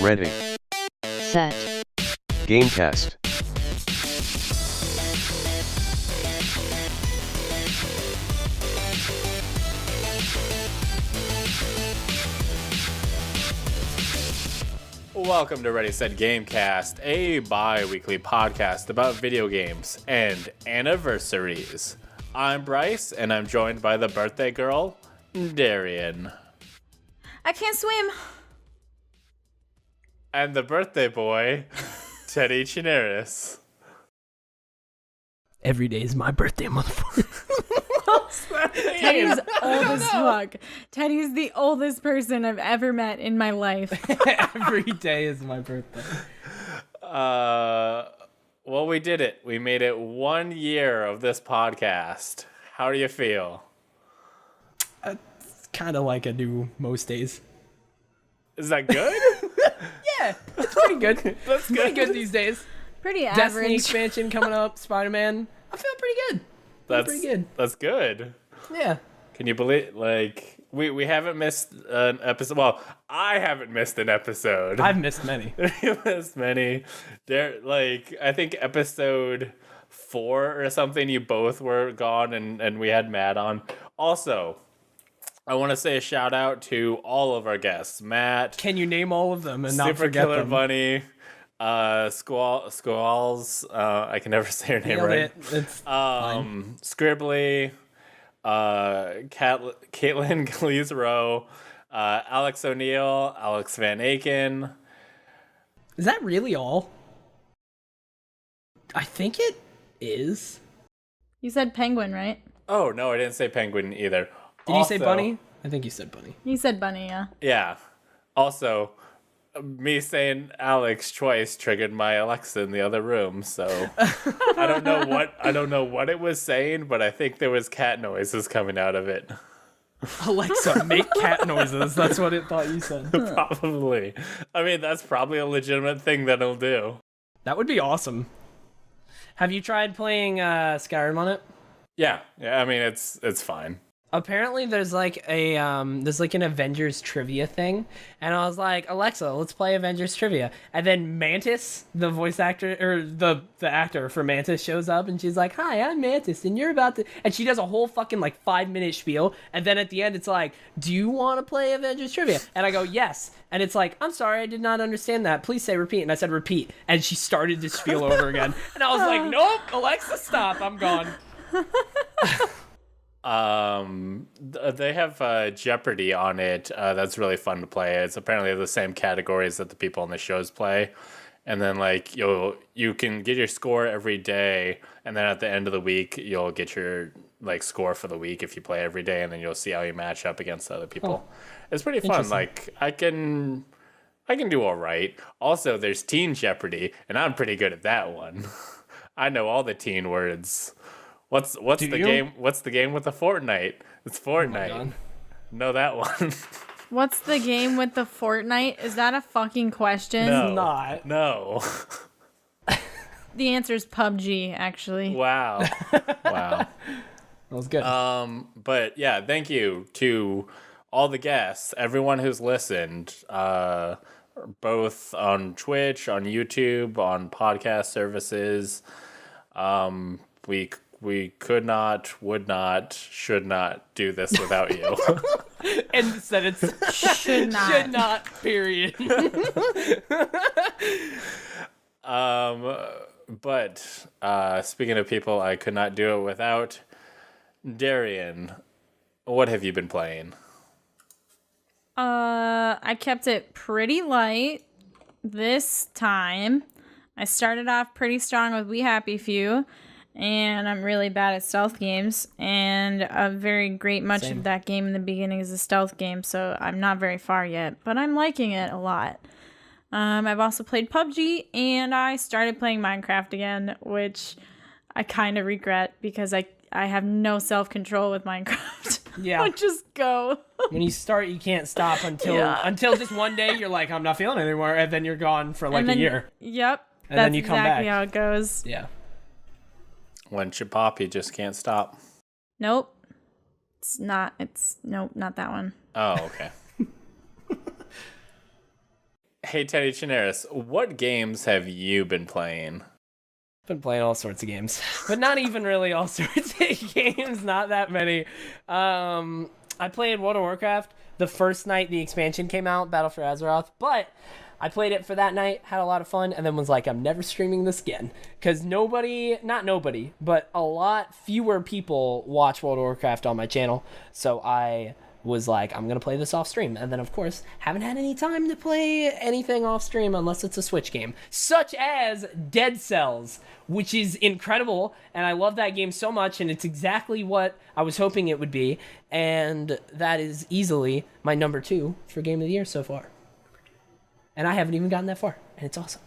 Ready. Set. Gamecast. Welcome to Ready Set Gamecast, a bi-weekly podcast about video games and anniversaries. I'm Bryce, and I'm joined by the birthday girl, Darian. I can't swim. And the birthday boy, Teddy Chinaris. Every day is my birthday, motherfucker. Teddy's old as fuck. Teddy's the oldest person I've ever met in my life. Every day is my birthday. Well, we did it. We made it 1 year of this podcast. How do you feel? It's kind of like I do most days. Is that good? Yeah, it's pretty good. That's good. Pretty good these days. Pretty Destiny average. expansion coming up, Spider-Man. I feel pretty good. Pretty good. That's good. Yeah. Can you believe, like, we haven't missed an episode. Well, I haven't missed an episode. I've missed many. You missed many. I think episode 4 or something, you both were gone and we had Matt on. Also, I want to say a shout out to all of our guests. Matt. Can you name all of them and not Super forget Killer them? Bunny. Squalls. I can never say her name Nailed right. it. It's fine. Scribbly. Caitlin Gleesrow, Alex O'Neill, Alex Van Aken. Is that really all? I think it is. You said penguin, right? Oh, no, I didn't say penguin either. Did you say bunny? I think you said bunny. You said bunny, yeah. Yeah. Also, me saying Alex twice triggered my Alexa in the other room, so I don't know what it was saying, but I think there was cat noises coming out of it. Alexa, make cat noises. That's what it thought you said. Probably. I mean, that's probably a legitimate thing that it'll do. That would be awesome. Have you tried playing Skyrim on it? Yeah. I mean, it's fine. Apparently there's like an Avengers trivia thing, and I was like, Alexa, let's play Avengers trivia. And then Mantis, the voice actor or the actor for Mantis, shows up and she's like, hi, I'm Mantis and you're about to, and she does a whole fucking like 5-minute spiel, and then at the end it's like, do you want to play Avengers trivia? And I go, yes. And it's like, I'm sorry, I did not understand that, please say repeat. And I said repeat, and she started to spiel over again, and I was like, nope, Alexa, stop, I'm gone. They have Jeopardy on it. That's really fun to play. It's apparently the same categories that the people on the shows play, and then like you can get your score every day, and then at the end of the week you'll get your like score for the week if you play every day, and then you'll see how you match up against other people. It's pretty fun. Like I can do all right. Also, there's Teen Jeopardy, and I'm pretty good at that one. I know all the teen words. What's the game? What's the game with the Fortnite? It's Fortnite. Oh know that one. What's the game with the Fortnite? Is that a fucking question? No. Not. No. The answer is PUBG, actually. Wow. That was good. But yeah, thank you to all the guests, everyone who's listened, both on Twitch, on YouTube, on podcast services. We could not, would not, should not do this without you. And said it's Should not. should not, period. But speaking of people I could not do it without, Darian, what have you been playing? I kept it pretty light this time. I started off pretty strong with We Happy Few, and I'm really bad at stealth games, and much of that game in the beginning is a stealth game, so I'm not very far yet, but I'm liking it a lot. I've also played PUBG, and I started playing Minecraft again, which I kind of regret because I have no self-control with Minecraft. Yeah. I just go. When you start, you can't stop until just one day you're like, I'm not feeling it anymore, and then you're gone for like a year. Yep. And that's then you come exactly back. how it goes. Yeah. Once you pop, you just can't stop. Nope. Nope, not that one. Oh, okay. Hey, Teddy Chinaris, what games have you been playing? Been playing all sorts of games, but not even really all sorts of games. Not that many. I played World of Warcraft the first night the expansion came out, Battle for Azeroth, but I played it for that night, had a lot of fun, and then was like, I'm never streaming this again. Because not nobody, but a lot fewer people watch World of Warcraft on my channel. So I was like, I'm going to play this off stream. And then, of course, haven't had any time to play anything off stream unless it's a Switch game, such as Dead Cells, which is incredible. And I love that game so much. And it's exactly what I was hoping it would be. And that is easily my number 2 for Game of the Year so far. And I haven't even gotten that far, and it's awesome.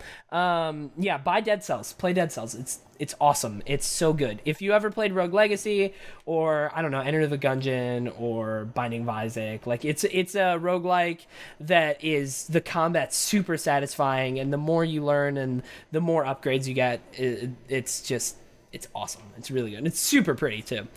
Yeah, buy Dead Cells. Play Dead Cells. It's awesome. It's so good. If you ever played Rogue Legacy, or, I don't know, Enter the Gungeon, or Binding of Isaac, like, it's a roguelike that is, the combat's super satisfying, and the more you learn and the more upgrades you get, it's awesome. It's really good. It's super pretty, too.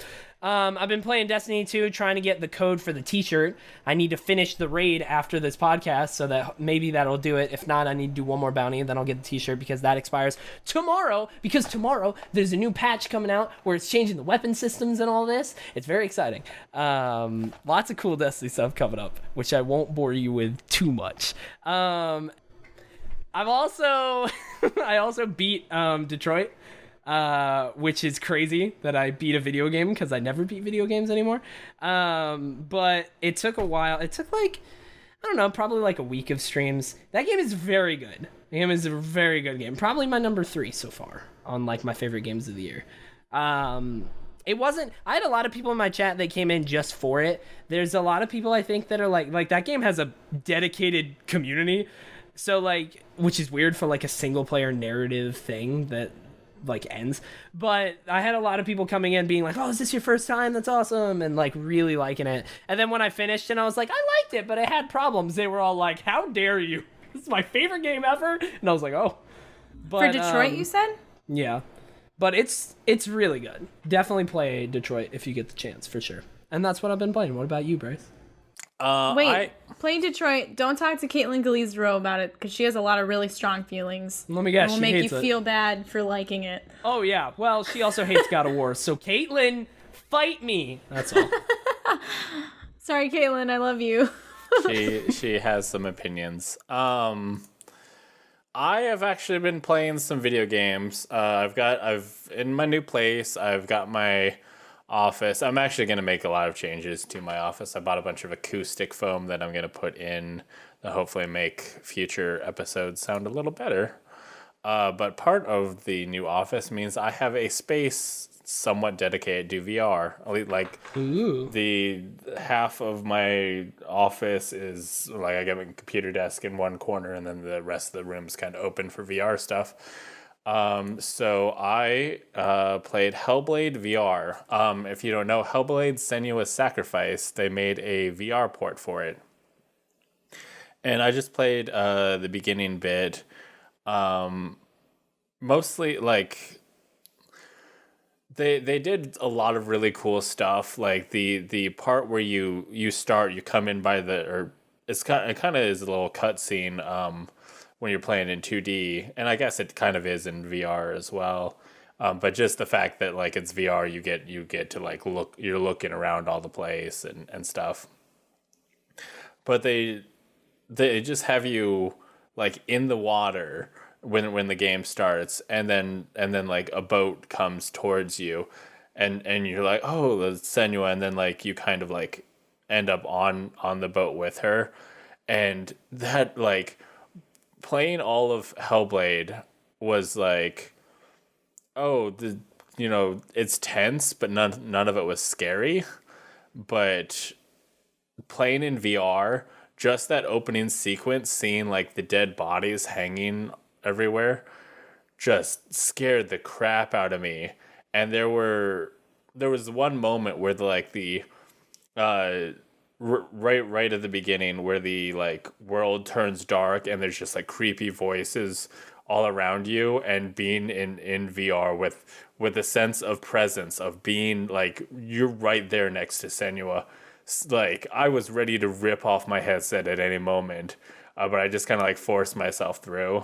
I've been playing Destiny 2, trying to get the code for the t-shirt. I need to finish the raid after this podcast, so that maybe that'll do it. If not, I need to do one more bounty, and then I'll get the t-shirt, because that expires tomorrow. Because tomorrow, there's a new patch coming out where it's changing the weapon systems and all this. It's very exciting. Lots of cool Destiny stuff coming up, which I won't bore you with too much. I also beat Detroit. Which is crazy that I beat a video game, because I never beat video games anymore. But it took a while. It took I don't know, probably like a week of streams. That game is very good. The game is a very good game. Probably my number 3 so far on like my favorite games of the year. It wasn't, I had a lot of people in my chat that came in just for it. There's a lot of people I think that are like that game has a dedicated community. So like, which is weird for like a single player narrative thing that like ends, but I had a lot of people coming in being like, oh, is this your first time? That's awesome, and like really liking it. And then when I finished and I was like, I liked it, but it had problems, they were all like, how dare you, this is my favorite game ever. And I was like, oh. But for Detroit, you said? Yeah, but it's really good. Definitely play Detroit if you get the chance, for sure. And that's what I've been playing. What about you, Bryce? Play Detroit. Don't talk to Caitlin Galizero about it, because she has a lot of really strong feelings. Let me guess, it will make you feel bad for liking it. Oh yeah, well, she also hates God of War, so Caitlin, fight me. That's all. Sorry, Caitlin, I love you. She has some opinions. I have actually been playing some video games. I've in my new place, I've got my office. I'm actually going to make a lot of changes to my office. I bought a bunch of acoustic foam that I'm going to put in to hopefully make future episodes sound a little better. But part of the new office means I have a space somewhat dedicated to VR. Like, the half of my office is like, I got a computer desk in one corner, and then the rest of the room is kind of open for VR stuff. So I played Hellblade VR. If you don't know, Hellblade Senua's Sacrifice, they made a VR port for it. And I just played the beginning bit. Mostly, like, they did a lot of really cool stuff. Like, the part where you come in by it kind of is a little cutscene, when you're playing in 2D, and I guess it kind of is in VR as well. But just the fact that like it's VR, you get to like you're looking around all the place and stuff. But they just have you like in the water when the game starts, and then like a boat comes towards you, and you're like, oh, that's Senua, and then like you kind of like end up on the boat with her, and that like. Playing all of Hellblade was like, it's tense, but none of it was scary. But playing in VR, just that opening sequence, seeing like the dead bodies hanging everywhere, just scared the crap out of me. And there was one moment where right at the beginning where the like world turns dark and there's just like creepy voices all around you, and being in VR with a sense of presence of being like you're right there next to Senua. Like I was ready to rip off my headset at any moment. but I just kind of like forced myself through.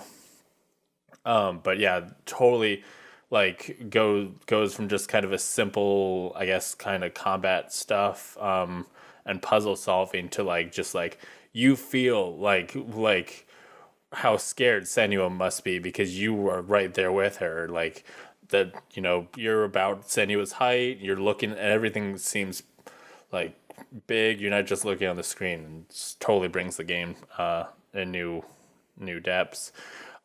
But yeah, totally like goes from just kind of a simple, I guess, kind of combat stuff and puzzle solving to like just like you feel like how scared Senua must be because you were right there with her. Like that, you're about Senua's height. You're looking, and everything seems like big. You're not just looking on the screen. And it totally brings the game in new depths.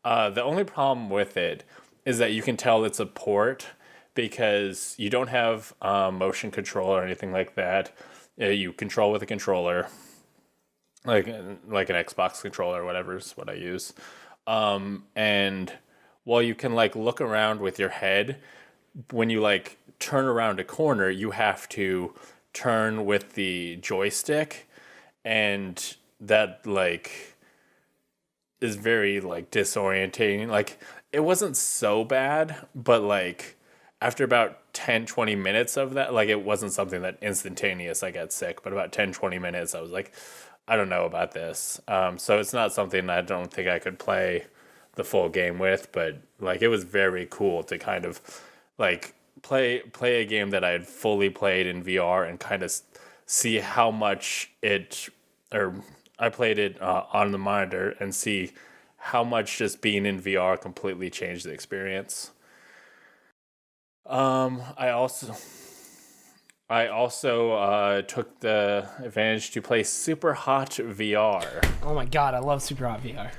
The only problem with it is that you can tell it's a port because you don't have motion control or anything like that. You control with a controller, like an Xbox controller or whatever is what I use. And while you can like look around with your head, when you like turn around a corner, you have to turn with the joystick, and that like is very like disorientating. Like it wasn't so bad, but like after about 10-20 minutes of that, like it wasn't something that instantaneous I got sick, but about 10-20 minutes I was like, I don't know about this. So it's not something I don't think I could play the full game with, but like it was very cool to kind of like play a game that I had fully played in VR and kind of see how much I played it on the monitor and see how much just being in VR completely changed the experience. I also took the advantage to play Super Hot VR. Oh my god, I love Super Hot VR.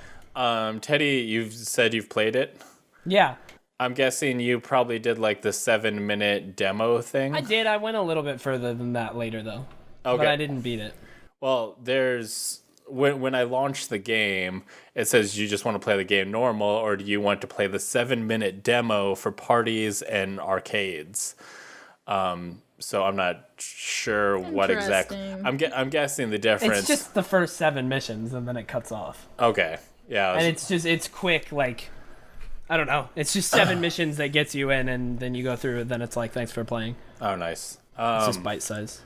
Teddy, you've said you've played it. Yeah. I'm guessing you probably did like the 7-minute demo thing. I did. I went a little bit further than that later though. Okay. But I didn't beat it. Well, when I launched the game, it says you just want to play the game normal, or do you want to play the 7-minute demo for parties and arcades? So I'm not sure what exactly. I'm guessing the difference. It's just the first 7 missions and then it cuts off. Okay. Yeah. And it's quick, like, I don't know. It's just 7 missions that gets you in, and then you go through it. Then it's like, thanks for playing. Oh, nice. It's just bite size.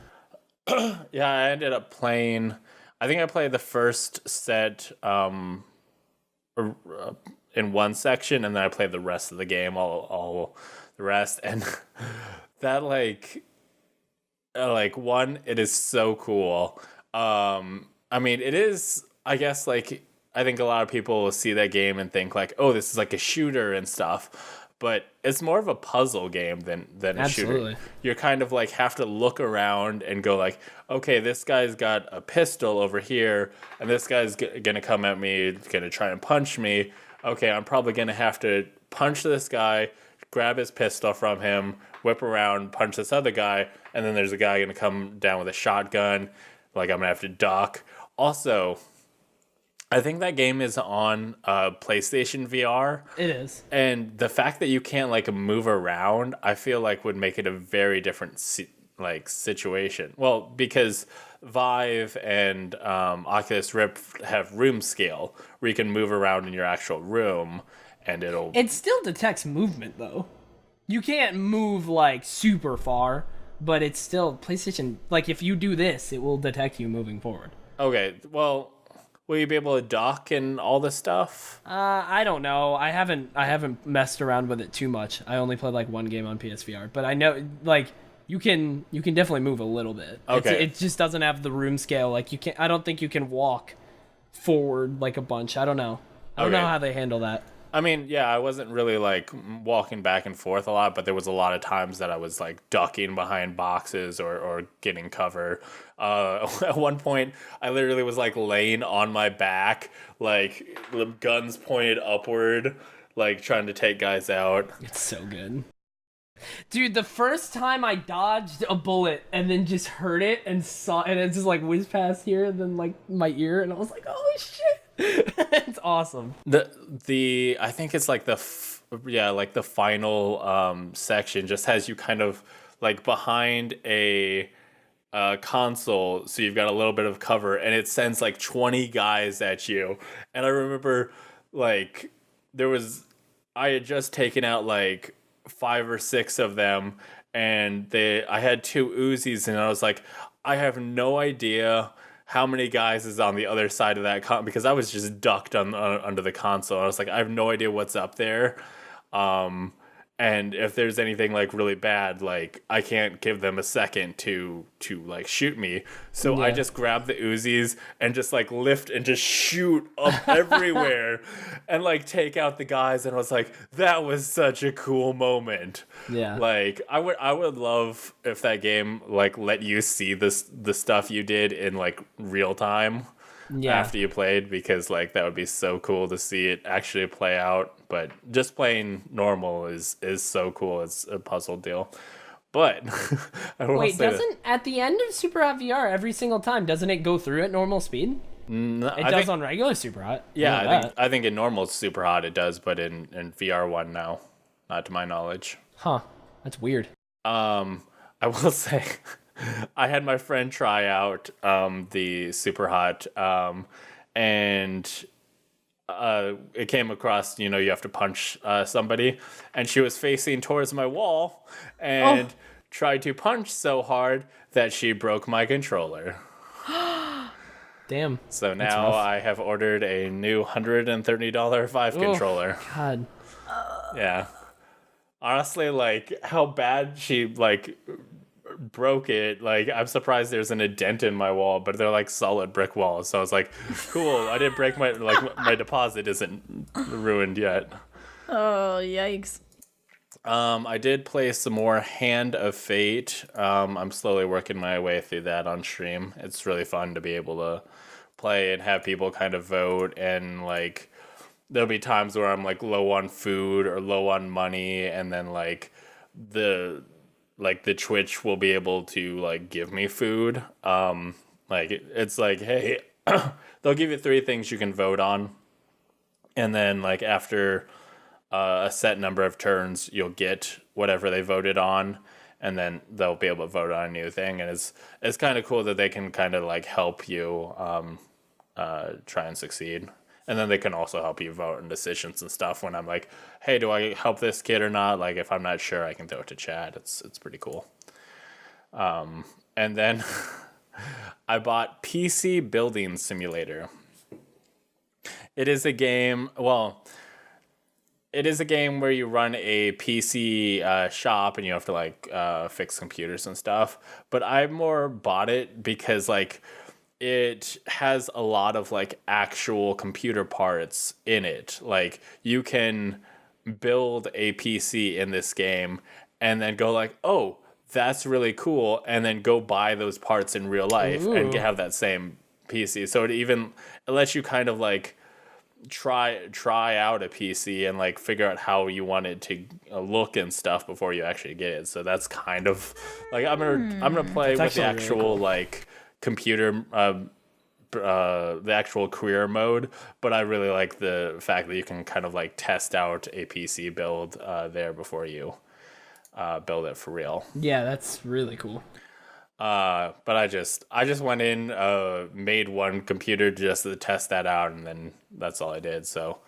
Yeah, I ended up playing. I think I played the first set in one section, and then I played the rest of the game, all the rest, and that like one, it is so cool. I mean, it is. I guess like I think a lot of people will see that game and think like, oh, this is like a shooter and stuff. But it's more of a puzzle game than a shooter. You're kind of like have to look around and go like, okay, this guy's got a pistol over here, and this guy's gonna come at me, gonna try and punch me. Okay, I'm probably gonna have to punch this guy, grab his pistol from him, whip around, punch this other guy, and then there's a guy gonna come down with a shotgun. Like I'm gonna have to duck. Also, I think that game is on PlayStation VR. It is. And the fact that you can't like move around, I feel like would make it a very different situation. Well, because Vive and Oculus Rift have room scale where you can move around in your actual room and It still detects movement though. You can't move like super far, but it's still PlayStation. Like if you do this, it will detect you moving forward. Okay, well, will you be able to dock and all this stuff? I don't know. I haven't messed around with it too much. I only played like one game on PSVR, but I know like you can definitely move a little bit. Okay. It just doesn't have the room scale. Like you can't. I don't think you can walk forward like a bunch. I don't know. I don't know how they handle that. I mean, yeah, I wasn't really like walking back and forth a lot, but there was a lot of times that I was like ducking behind boxes or getting cover. At one point, I literally was like laying on my back, like the guns pointed upward, like trying to take guys out. It's so good. Dude, the first time I dodged a bullet and then just heard it and saw it, and it just like whizzed past here and then like my ear, and I was like, oh shit. It's awesome. The I think it's like the final section just has you kind of like behind a console, so you've got a little bit of cover, and it sends like 20 guys at you. And I remember like I had just taken out like 5 or 6 of them, and I had 2 Uzis, and I was like, I have no idea how many guys is on the other side of that because I was just ducked under the console. I was like, I have no idea what's up there. And if there's anything like really bad, like I can't give them a second to like shoot me. So I just grab the Uzis and just like lift and just shoot up everywhere and like take out the guys. And I was like, that was such a cool moment. Yeah. Like I would love if that game like let you see the stuff you did in like real time. Yeah. After you played, because like that would be so cool to see it actually play out. But just playing normal is so cool. It's a puzzle deal. But I will Wait, say doesn't at the end of Super Hot VR every single time doesn't it go through at normal speed? It does on regular Super Hot. Yeah, I think in normal Super Hot it does, but in VR one now, not to my knowledge. Huh, that's weird. I will say. I had my friend try out the Super Hot, and it came across, you have to punch somebody, and she was facing towards my wall and tried to punch so hard that she broke my controller. Damn. So now I have ordered a new $130 Vive controller. God. Yeah. Honestly, like, how bad she, like, broke it, like I'm surprised there's an dent in my wall, but they're like solid brick walls, so I was like, cool, I didn't break my deposit isn't ruined yet. Oh, yikes. I did play some more Hand of Fate. I'm slowly working my way through that on stream. It's really fun to be able to play and have people kind of vote, and like there'll be times where I'm like low on food or low on money, and then like the Twitch will be able to like give me food. Like it's like, hey, they'll give you 3 things you can vote on, and then like after a set number of turns, you'll get whatever they voted on, and then they'll be able to vote on a new thing. And it's kind of cool that they can kind of like help you try and succeed. And then they can also help you vote on decisions and stuff when I'm like, hey, do I help this kid or not? Like, if I'm not sure, I can throw it to chat. It's pretty cool. And then I bought PC Building Simulator. It is a game, it is a game where you run a PC shop and you have to, like, fix computers and stuff. But I more bought it because, like, it has a lot of like actual computer parts in it. Like you can build a PC in this game and then go like, oh, that's really cool, and then go buy those parts in real life and have that same PC. So it lets you kind of like try out a PC and like figure out how you want it to look and stuff before you actually get it. So that's kind of like I'm gonna play with the actual really cool. Like computer the actual career mode, but I really like the fact that you can kind of like test out a PC build there before you build it for real. Yeah, that's really cool. But I just went in, made one computer just to test that out, and then that's all I did. So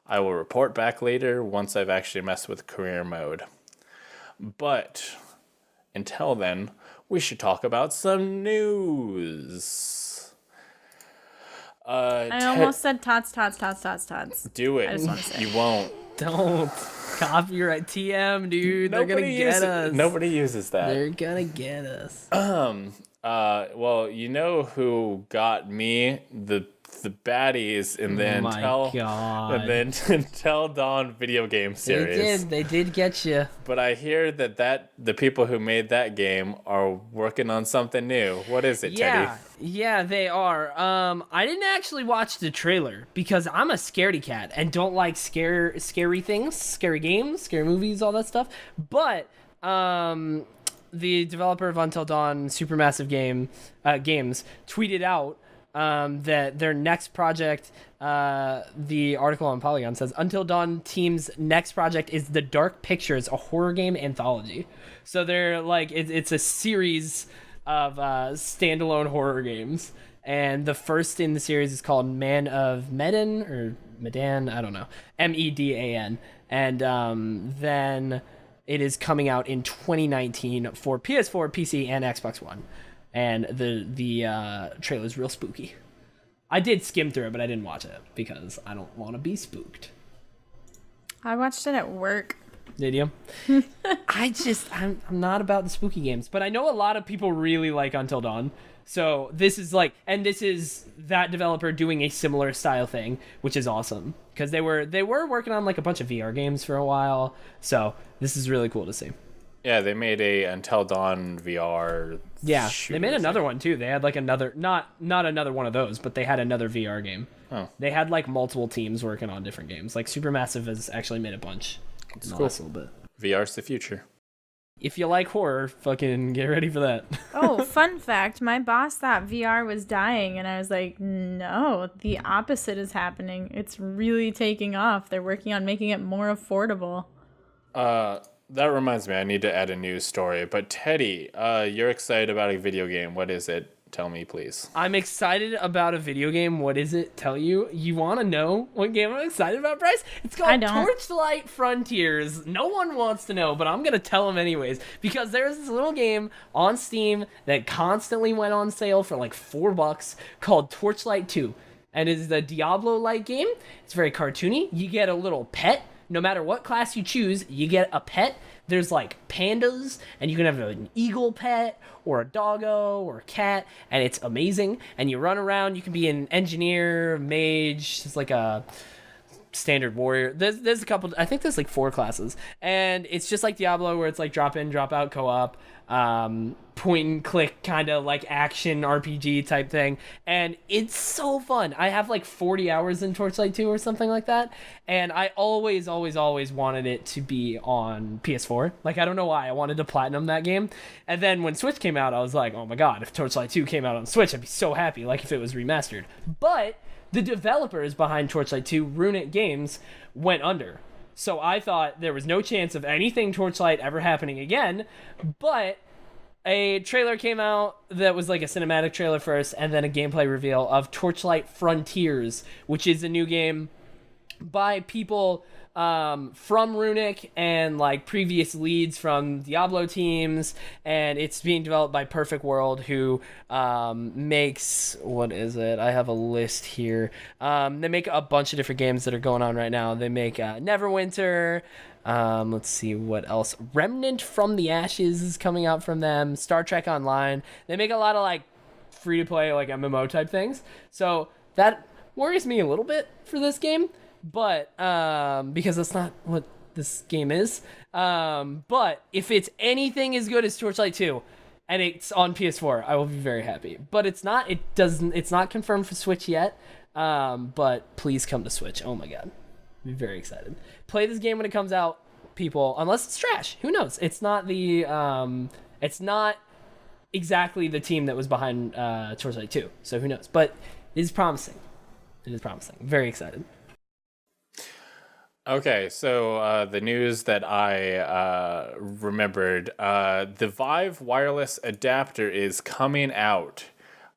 I will report back later once I've actually messed with career mode. But until then, we should talk about some news. I almost said tots. Do it. I just want to say. You won't. Don't. Copyright TM, dude. They're going to get us. Nobody uses that. They're going to get us. Well, you know who got me the baddies in the Until Dawn video game series. They did get you. But I hear that the people who made that game are working on something new. What is it, Teddy? Yeah, they are. I didn't actually watch the trailer because I'm a scaredy cat and don't like scary things, scary games, scary movies, all that stuff. But the developer of Until Dawn Supermassive Games tweeted out that their next project, the article on Polygon says, Until Dawn team's next project is The Dark Pictures, a horror game anthology. So they're like, it's a series of standalone horror games. And the first in the series is called Man of Medan, or Medan, I don't know, Medan. And then it is coming out in 2019 for PS4, PC, and Xbox One. and the trailer's real spooky. I did skim through it, but I didn't watch it because I don't want to be spooked. I watched it at work. Did you? I'm not about the spooky games, but I know a lot of people really like Until Dawn. So this is that developer doing a similar style thing, which is awesome because they were working on like a bunch of VR games for a while. So this is really cool to see. Yeah, they made a Until Dawn VR. Yeah, they made another one too. They had like another, not another one of those, but they had another VR game. Oh. They had like multiple teams working on different games. Like Supermassive has actually made a bunch. It's in the cool. last little bit. VR's the future. If you like horror, fucking get ready for that. Oh, fun fact. My boss thought VR was dying, and I was like, no, the opposite is happening. It's really taking off. They're working on making it more affordable. That reminds me, I need to add a news story. But Teddy, you're excited about a video game. What is it? Tell me, please. I'm excited about a video game. What is it? Tell you. You want to know what game I'm excited about, Bryce? It's called Torchlight Frontiers. No one wants to know, but I'm going to tell them anyways. Because there's this little game on Steam that constantly went on sale for like $4 called Torchlight 2. And it is a Diablo-like game. It's very cartoony. You get a little pet. No matter what class you choose, you get a pet. There's like pandas, and you can have an eagle pet, or a doggo, or a cat, and it's amazing. And you run around, you can be an engineer, mage, it's like a standard warrior. There's a couple, I think there's like 4 classes. And it's just like Diablo, where it's like drop in, drop out, co-op, point and click kind of like action RPG type thing. And it's so fun. I have like 40 hours in Torchlight 2 or something like that. And I always wanted it to be on PS4. Like, I don't know why. I wanted to platinum that game. And then when Switch came out, I was like, oh my God, if Torchlight 2 came out on Switch, I'd be so happy. Like if it was remastered. But the developers behind Torchlight 2, Runic Games, went under. So I thought there was no chance of anything Torchlight ever happening again. But a trailer came out that was like a cinematic trailer first, and then a gameplay reveal of Torchlight Frontiers, which is a new game by people from Runic and like previous leads from Diablo teams, and it's being developed by Perfect World, who makes, what is it? I have a list here. They make a bunch of different games that are going on right now. They make Neverwinter. Let's see what else. Remnant from the Ashes is coming out from them. Star Trek Online. They make a lot of like free to play like MMO type things. So that worries me a little bit for this game. But because that's not what this game is. But if it's anything as good as Torchlight 2 and it's on PS4, I will be very happy. But it's not. It's not confirmed for Switch yet. But please come to Switch. Oh my God, I'm very excited. Play this game when it comes out, people. Unless it's trash, who knows? It's not the. It's not exactly the team that was behind Torchlight 2. So who knows? But it is promising. It is promising. Very excited. Okay, so the news that I remembered, the Vive wireless adapter is coming out.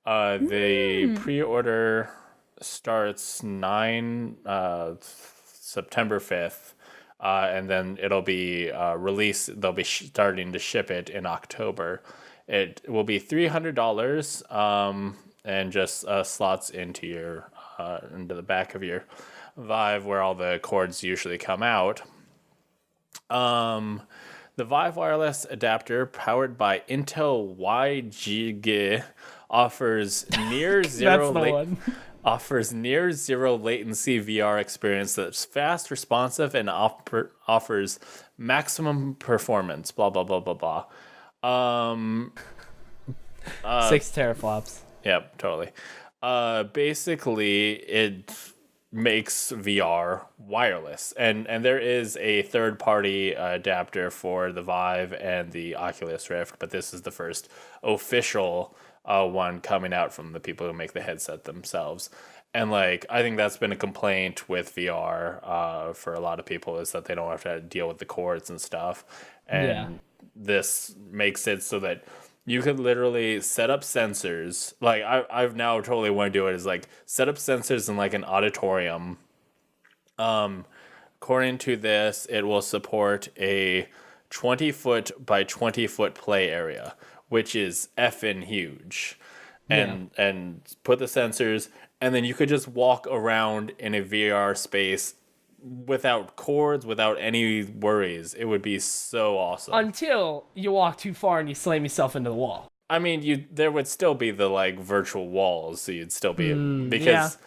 The pre-order starts September 5th, and then it'll be released. They'll be starting to ship it in October. It will be $300, and just slots into the back of your Vive, where all the cords usually come out. The Vive wireless adapter, powered by Intel YG, offers near zero latency VR experience that's fast, responsive, and offers maximum performance. Blah blah blah blah blah. 6 teraflops. Yep, totally. Basically, it makes VR wireless, and there is a third-party adapter for the Vive and the Oculus Rift, but this is the first official one coming out from the people who make the headset themselves. And like, I think that's been a complaint with VR for a lot of people, is that they don't have to deal with the cords and stuff, and this makes it so that you could literally set up sensors. Like, I've now totally want to do it, is like set up sensors in like an auditorium. According to this, it will support a 20-foot by 20-foot play area, which is effing huge. And put the sensors, and then you could just walk around in a VR space without cords, without any worries. It would be so awesome. Until you walk too far and you slam yourself into the wall. I mean, there would still be the like virtual walls, so you'd still be because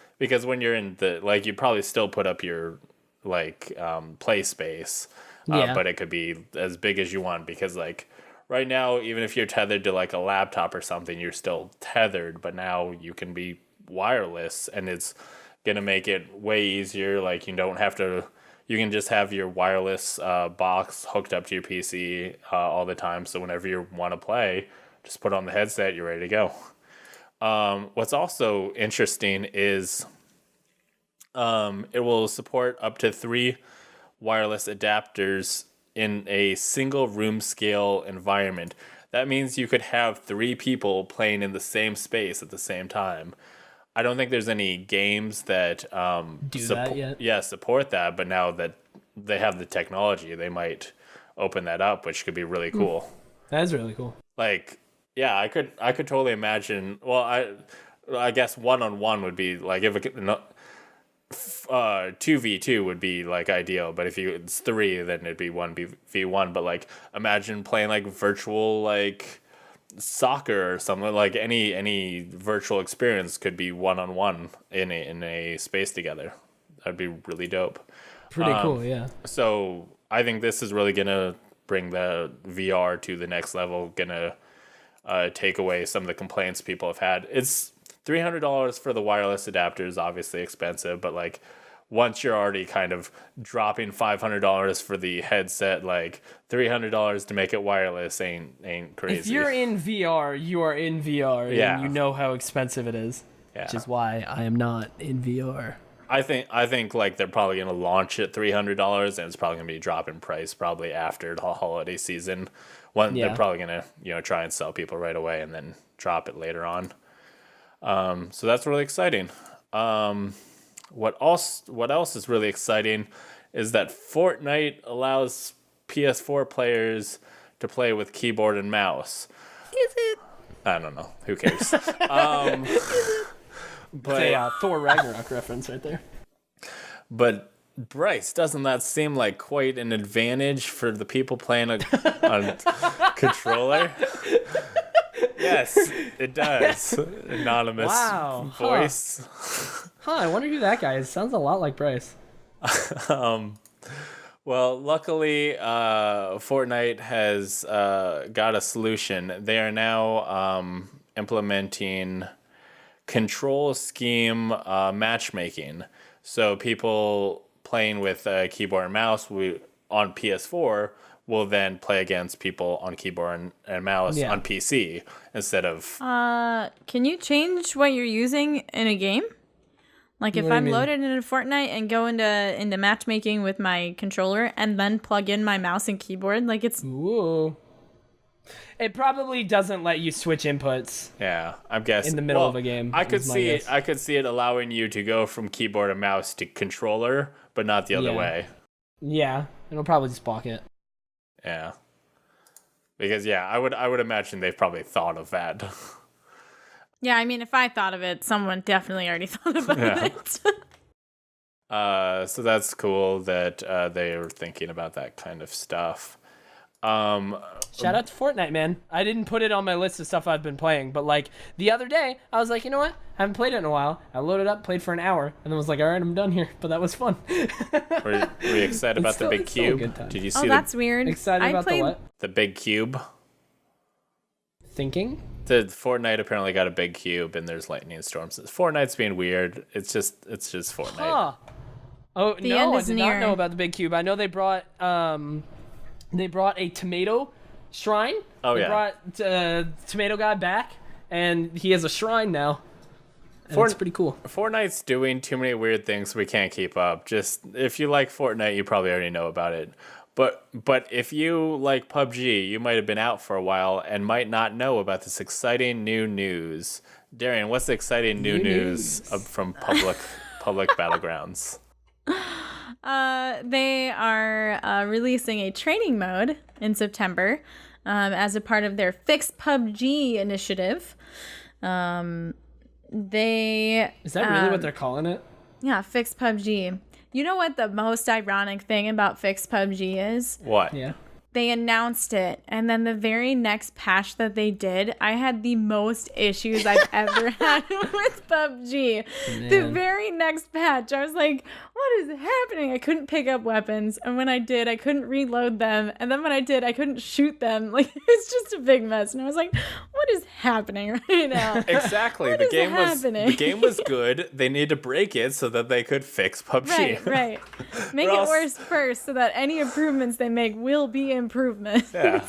when you're in the like, you'd probably still put up your like play space, but it could be as big as you want, because like right now, even if you're tethered to like a laptop or something, you're still tethered, but now you can be wireless, and it's gonna make it way easier. Like you can just have your wireless box hooked up to your PC all the time, so whenever you want to play, just put on the headset, you're ready to go. What's also interesting is it will support up to 3 wireless adapters in a single room scale environment. That means you could have 3 people playing in the same space at the same time. I don't think there's any games that that yet. Yeah, support that, but now that they have the technology, they might open that up, which could be really cool. That is really cool. Like, yeah, I could totally imagine. Well, I guess 1-on-1 would be like, if it, no, 2v2 would be like ideal, but if it's 3, then it'd be 1v1. But like, imagine playing like virtual like soccer or something. Like any virtual experience could be 1-on-1 in a space together. That'd be really dope. Pretty cool, yeah. So I think this is really gonna bring the VR to the next level. Gonna take away some of the complaints people have had. It's $300 for the wireless adapter is obviously expensive, but like once you're already kind of dropping $500 for the headset, like $300 to make it wireless ain't crazy. If you're in VR, you are in VR, and you know how expensive it is. Yeah. Which is why I am not in VR. I think like they're probably gonna launch at $300, and it's probably gonna be a drop in price probably after the holiday season. They're probably gonna try and sell people right away and then drop it later on. So that's really exciting. What else is really exciting is that Fortnite allows PS4 players to play with keyboard and mouse. Is it? I don't know. Who cares? But It's a Thor Ragnarok reference right there. But Bryce, doesn't that seem like quite an advantage for the people playing on controller? Yes, it does. Anonymous voice. I wonder who that guy is. Sounds a lot like Bryce. Well, luckily, Fortnite has got a solution. They are now implementing control scheme matchmaking. So people playing with keyboard and mouse on PS4 will then play against people on keyboard and mouse on PC instead of... Can you change what you're using in a game? Like if I'm loaded into Fortnite and go into matchmaking with my controller and then plug in my mouse and keyboard, like it's... Ooh. It probably doesn't let you switch inputs. Yeah, I'm guessing in the middle of a game. I could see it allowing you to go from keyboard and mouse to controller, but not the other way. Yeah, it'll probably just block it. Yeah. Because I would imagine they've probably thought of that. Yeah, I mean, if I thought of it, someone definitely already thought about it. So that's cool that they are thinking about that kind of stuff. Shout out to Fortnite, man. I didn't put it on my list of stuff I've been playing, but like the other day, I was like, you know what? I haven't played it in a while. I loaded up, played for an hour, and then was like, all right, I'm done here. But that was fun. Were you excited about the big cube? Did you see that's weird. Excited about the what? The big cube. Thinking? The Fortnite apparently got a big cube, and there's lightning storms. Fortnite's being weird. It's just Fortnite. Huh. Oh The no, end I is did near. not know about the big cube. I know they brought a tomato shrine. Oh, they brought Tomato Guy back, and he has a shrine now. And it's pretty cool. Fortnite's doing too many weird things we can't keep up. Just if you like Fortnite, you probably already know about it. But if you like PUBG, you might have been out for a while and might not know about this exciting new news. Darian, what's the exciting new news from public battlegrounds? They are releasing a training mode in September. as a part of their Fix PUBG initiative. They Is that really what they're calling it? Yeah, Fix PUBG. You know what the most ironic thing about Fix PUBG is? What? Yeah. They announced it, and then the very next patch that they did, I had the most issues I've ever had with PUBG. The very next patch, I was like, what is happening? I couldn't pick up weapons, and when I did, I couldn't reload them, and then when I did, I couldn't shoot them. Like, it's just a big mess, and I was like, what is happening right now? Exactly. What the is happening? game was good. They need to break it so that they could fix PUBG. Right. Make it worse first, so that any improvements they make will be improvements. Yeah.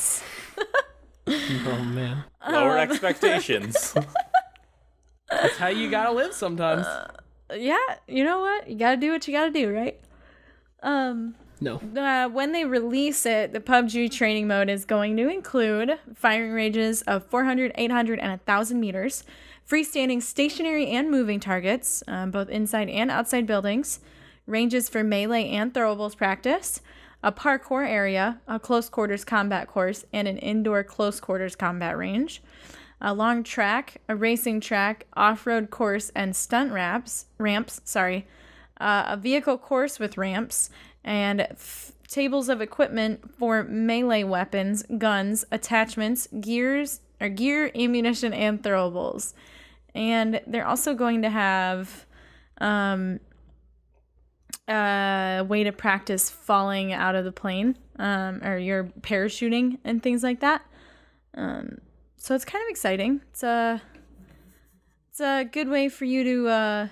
Oh man. Lower expectations. That's how you gotta live sometimes. Yeah, you know what? You gotta do what you gotta do, right? No. When they release it, the PUBG training mode is going to include firing ranges of 400, 800, and 1,000 meters, freestanding, stationary, and moving targets, both inside and outside buildings, ranges for melee and throwables practice, a parkour area, a close quarters combat course, and an indoor close quarters combat range, a long track, a racing track, off-road course, and stunt ramps, a vehicle course with ramps, and tables of equipment for melee weapons, guns, attachments, gear, ammunition, and throwables. And they're also going to have way to practice falling out of the plane, or your parachuting and things like that. So it's kind of exciting. It's a good way for you to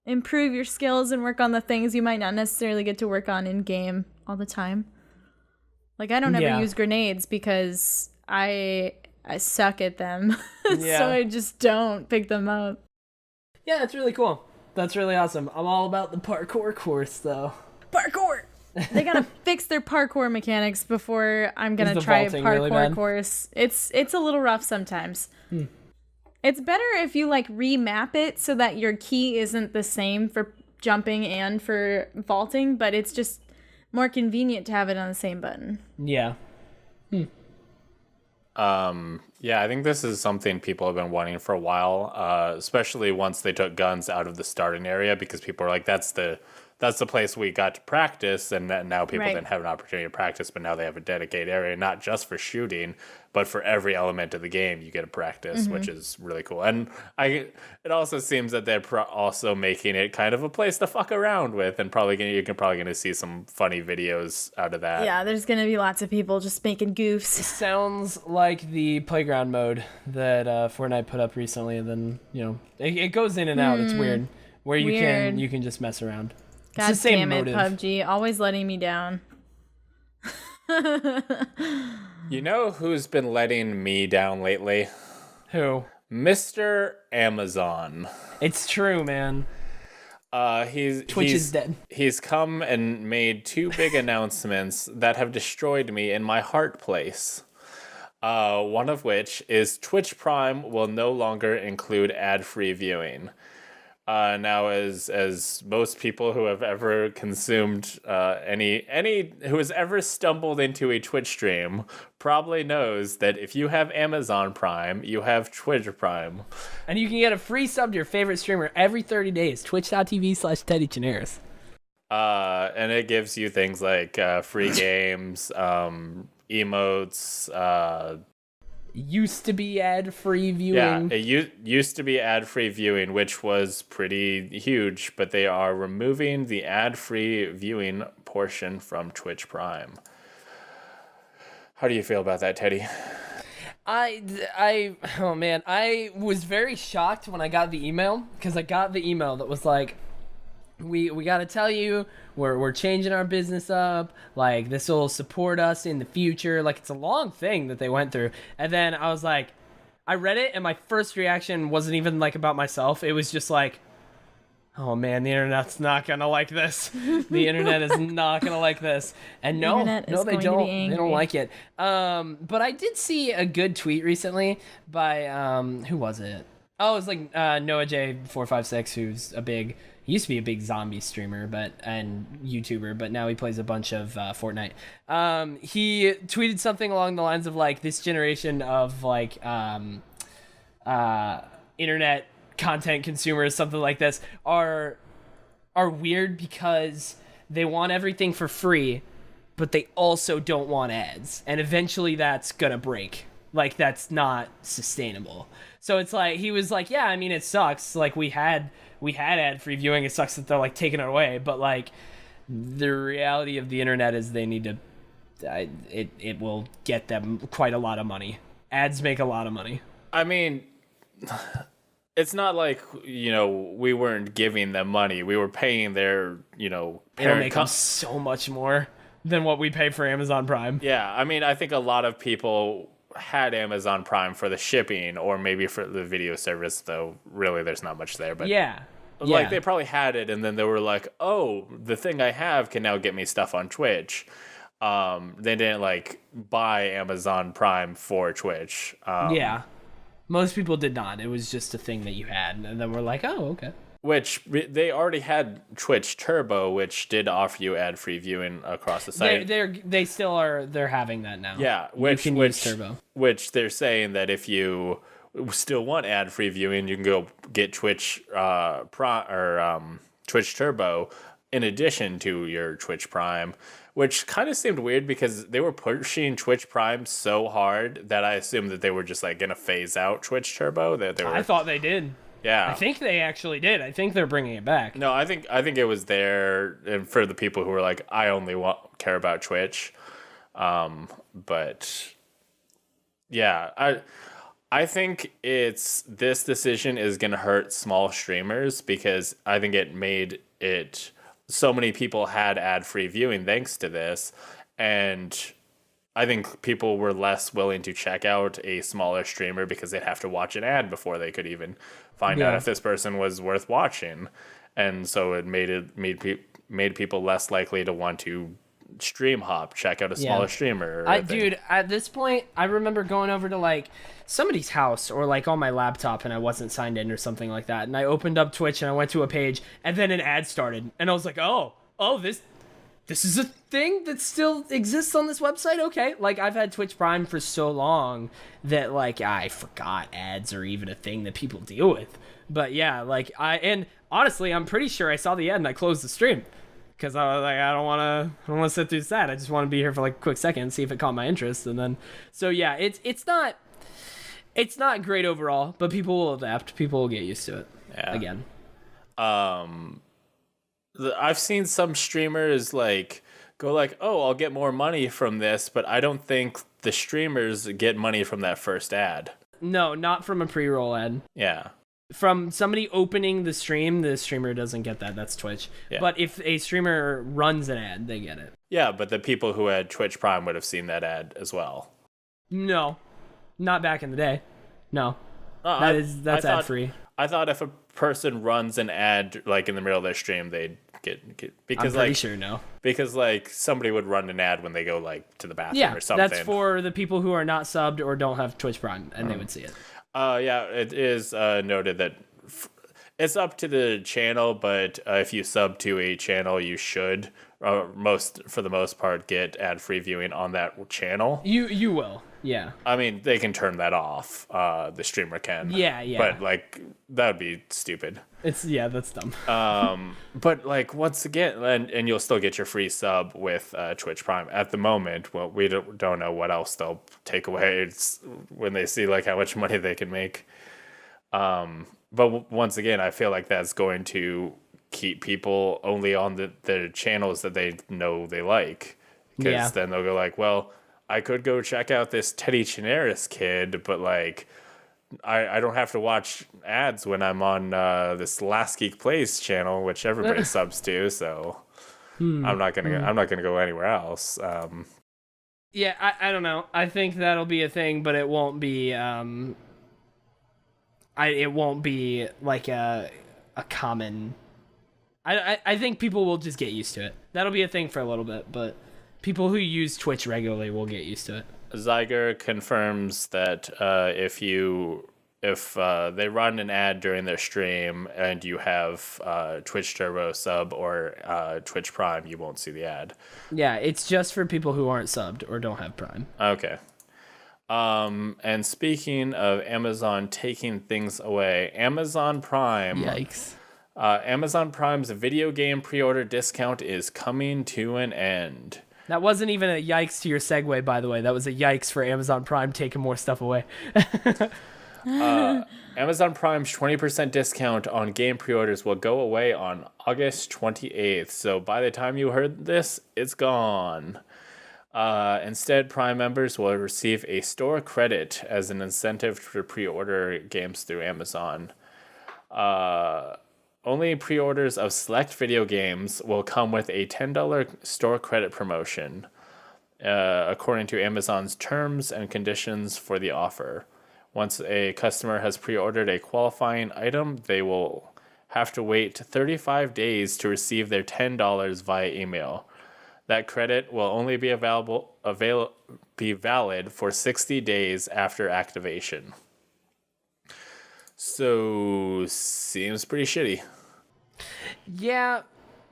improve your skills and work on the things you might not necessarily get to work on in game all the time. Like, I don't ever use grenades because I suck at them. So I just don't pick them up. Yeah, that's really cool. That's really awesome. I'm all about the parkour course, though. Parkour! They gotta fix their parkour mechanics before I'm gonna try a parkour really course. It's a little rough sometimes. It's better if you like remap it so that your key isn't the same for jumping and for vaulting, but it's just more convenient to have it on the same button. Yeah. Yeah, I think this is something people have been wanting for a while, especially once they took guns out of the starting area, because people are like, that's the place we got to practice, and now people didn't have an opportunity to practice, but now they have a dedicated area, not just for shooting, but for every element of the game you get to practice, which is really cool. And it also seems that they're also making it kind of a place to fuck around with, and you're probably gonna see some funny videos out of that. Yeah, there's gonna be lots of people just making goofs. Sounds like the playground mode that Fortnite put up recently, and then it goes in and out. It's weird, where you can just mess around. God it's the same damn it, motive. PUBG, always letting me down. You know who's been letting me down lately? Who? Mr. Amazon. It's true, man. Twitch is dead. He's come and made two big announcements that have destroyed me in my heart place. One of which is Twitch Prime will no longer include ad-free viewing. Now, as most people who have ever consumed who has ever stumbled into a Twitch stream probably knows that if you have Amazon Prime, you have Twitch Prime. And you can get a free sub to your favorite streamer every 30 days. Twitch.tv/Teddy Chinaris. And it gives you things like free games, emotes, used to be ad-free viewing. Yeah, it used to be ad-free viewing, which was pretty huge, but they are removing the ad-free viewing portion from Twitch Prime. How do you feel about that, Teddy? Oh man, I was very shocked when I got the email, because I got the email that was like, we got to tell you, we're changing our business up, like this will support us in the future. Like, it's a long thing that they went through. And then I was like, I read it, and my first reaction wasn't even like about myself. It was just like, oh man, the internet's not gonna like this. The internet is not gonna like this. And no, they don't. They don't like it. But I did see a good tweet recently by who was it? Oh, it was like Noah J456, who's a big He used to be a big zombie streamer, and YouTuber, but now he plays a bunch of Fortnite. He tweeted something along the lines of like, this generation of like internet content consumers, something like this, are weird because they want everything for free, but they also don't want ads, and eventually that's gonna break. Like, that's not sustainable. So it's like, he was like, yeah, I mean, it sucks. Like, we had ad-free viewing. It sucks that they're, like, taking it away. But, like, the reality of the internet is they need to... It will get them quite a lot of money. Ads make a lot of money. I mean, it's not like, we weren't giving them money. We were paying their, It'll parent make them so much more than what we pay for Amazon Prime. Yeah, I mean, I think a lot of people had Amazon Prime for the shipping or maybe for the video service, though really there's not much there. But Yeah. like they probably had it and then they were like, oh, the thing I have can now get me stuff on Twitch. They didn't like buy Amazon Prime for Twitch. Yeah. Most people did not. It was just a thing that you had, and then we're like, oh, okay. Which they already had Twitch Turbo, which did offer you ad-free viewing across the site. They still are. They're having that now. Yeah, which use Turbo. Which they're saying that if you still want ad-free viewing, you can go get Twitch Twitch Turbo in addition to your Twitch Prime, which kind of seemed weird because they were pushing Twitch Prime so hard that I assumed that they were just like gonna phase out Twitch Turbo. I thought they did. Yeah, I think they actually did. I think they're bringing it back. No, I think it was there, and for the people who were like, I only care about Twitch. But yeah, I think this decision is gonna hurt small streamers because I think it made it so many people had ad-free viewing thanks to this, and I think people were less willing to check out a smaller streamer because they'd have to watch an ad before they could even find out if this person was worth watching. And so it made people less likely to want to stream hop, check out a smaller streamer. Dude, at this point, I remember going over to like somebody's house or like on my laptop and I wasn't signed in or something like that. And I opened up Twitch and I went to a page and then an ad started. And I was like, oh, this is a thing that still exists on this website? Okay. Like, I've had Twitch Prime for so long that, like, I forgot ads are even a thing that people deal with. But, yeah, like, and honestly, I'm pretty sure I saw the ad and I closed the stream. Because I was like, I don't want to sit through this ad. I just want to be here for, like, a quick second and see if it caught my interest. And then, so, yeah, it's not great overall, but people will adapt. People will get used to it again. I've seen some streamers like go like, oh, I'll get more money from this, but I don't think the streamers get money from that first ad. No, not from a pre-roll ad. Yeah. From somebody opening the streamer doesn't get that. That's Twitch. Yeah. But if a streamer runs an ad, they get it. Yeah, but the people who had Twitch Prime would have seen that ad as well. No, not back in the day. No, that's ad free. I thought if a person runs an ad like in the middle of their stream, they'd get because I'm pretty sure no. Because like somebody would run an ad when they go like to the bathroom or something. That's for the people who are not subbed or don't have Twitch Prime, and they would see it. Yeah, it is noted that it's up to the channel, but if you sub to a channel, you should for the most part get ad-free viewing on that channel. You will. Yeah. I mean, they can turn that off. The streamer can. Yeah. But like that would be stupid. That's dumb. But like once again, and you'll still get your free sub with Twitch Prime at the moment. Well, we don't know what else they'll take away. It's when they see like how much money they can make. But once again, I feel like that's going to keep people only on the channels that they know they like. Because then they'll go like, well, I could go check out this Teddy Chinaris kid, but like I don't have to watch ads when I'm on this Last Geek Plays channel, which everybody subs to. So I'm not gonna go anywhere else. Yeah, I don't know. I think that'll be a thing, but it won't be. It won't be like a common. I think people will just get used to it. That'll be a thing for a little bit, but people who use Twitch regularly will get used to it. Zyger confirms that if if they run an ad during their stream and you have Twitch Turbo sub or Twitch Prime, you won't see the ad. Yeah, it's just for people who aren't subbed or don't have Prime. Okay. And speaking of Amazon taking things away, Amazon Prime. Yikes. Amazon Prime's video game pre-order discount is coming to an end. That wasn't even a yikes to your segue, by the way. That was a yikes for Amazon Prime taking more stuff away. Amazon Prime's 20% discount on game pre-orders will go away on August 28th. So by the time you heard this, it's gone. Instead, Prime members will receive a store credit as an incentive to pre-order games through Amazon. Only pre-orders of select video games will come with a $10 store credit promotion, according to Amazon's terms and conditions for the offer. Once a customer has pre-ordered a qualifying item, they will have to wait 35 days to receive their $10 via email. That credit will only be valid for 60 days after activation. So, seems pretty shitty. Yeah,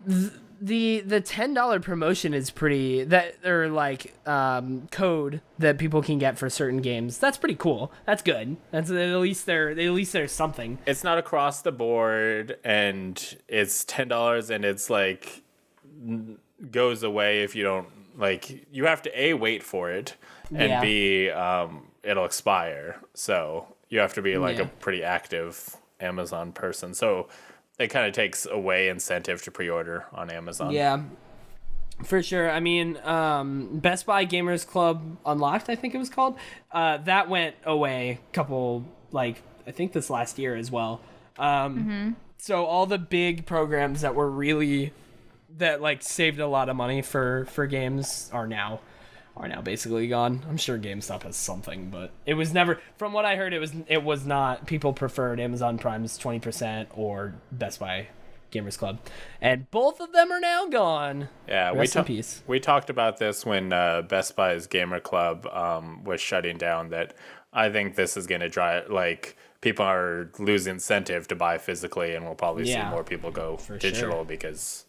the $10 promotion is pretty, that or like code that people can get for certain games. That's pretty cool. That's good. That's at least there's something. It's not across the board, and it's $10, and it's like goes away if you don't, like, you have to A, wait for it, and B, it'll expire. So you have to be like a pretty active Amazon person. So it kind of takes away incentive to pre-order on Amazon. Yeah, for sure. I mean, Best Buy Gamers Club Unlocked, I think it was called, that went away I think this last year as well. So all the big programs that were really, that like saved a lot of money for games are now basically gone. I'm sure GameStop has something, but it was never, from what I heard, it was not, people preferred Amazon Prime's 20% or Best Buy Gamers Club, and both of them are now gone. Yeah, Rest in peace. We talked about this when Best Buy's Gamer Club was shutting down, that I think this is going to drive, like, people are losing incentive to buy physically, and we'll probably see more people go digital, sure. Because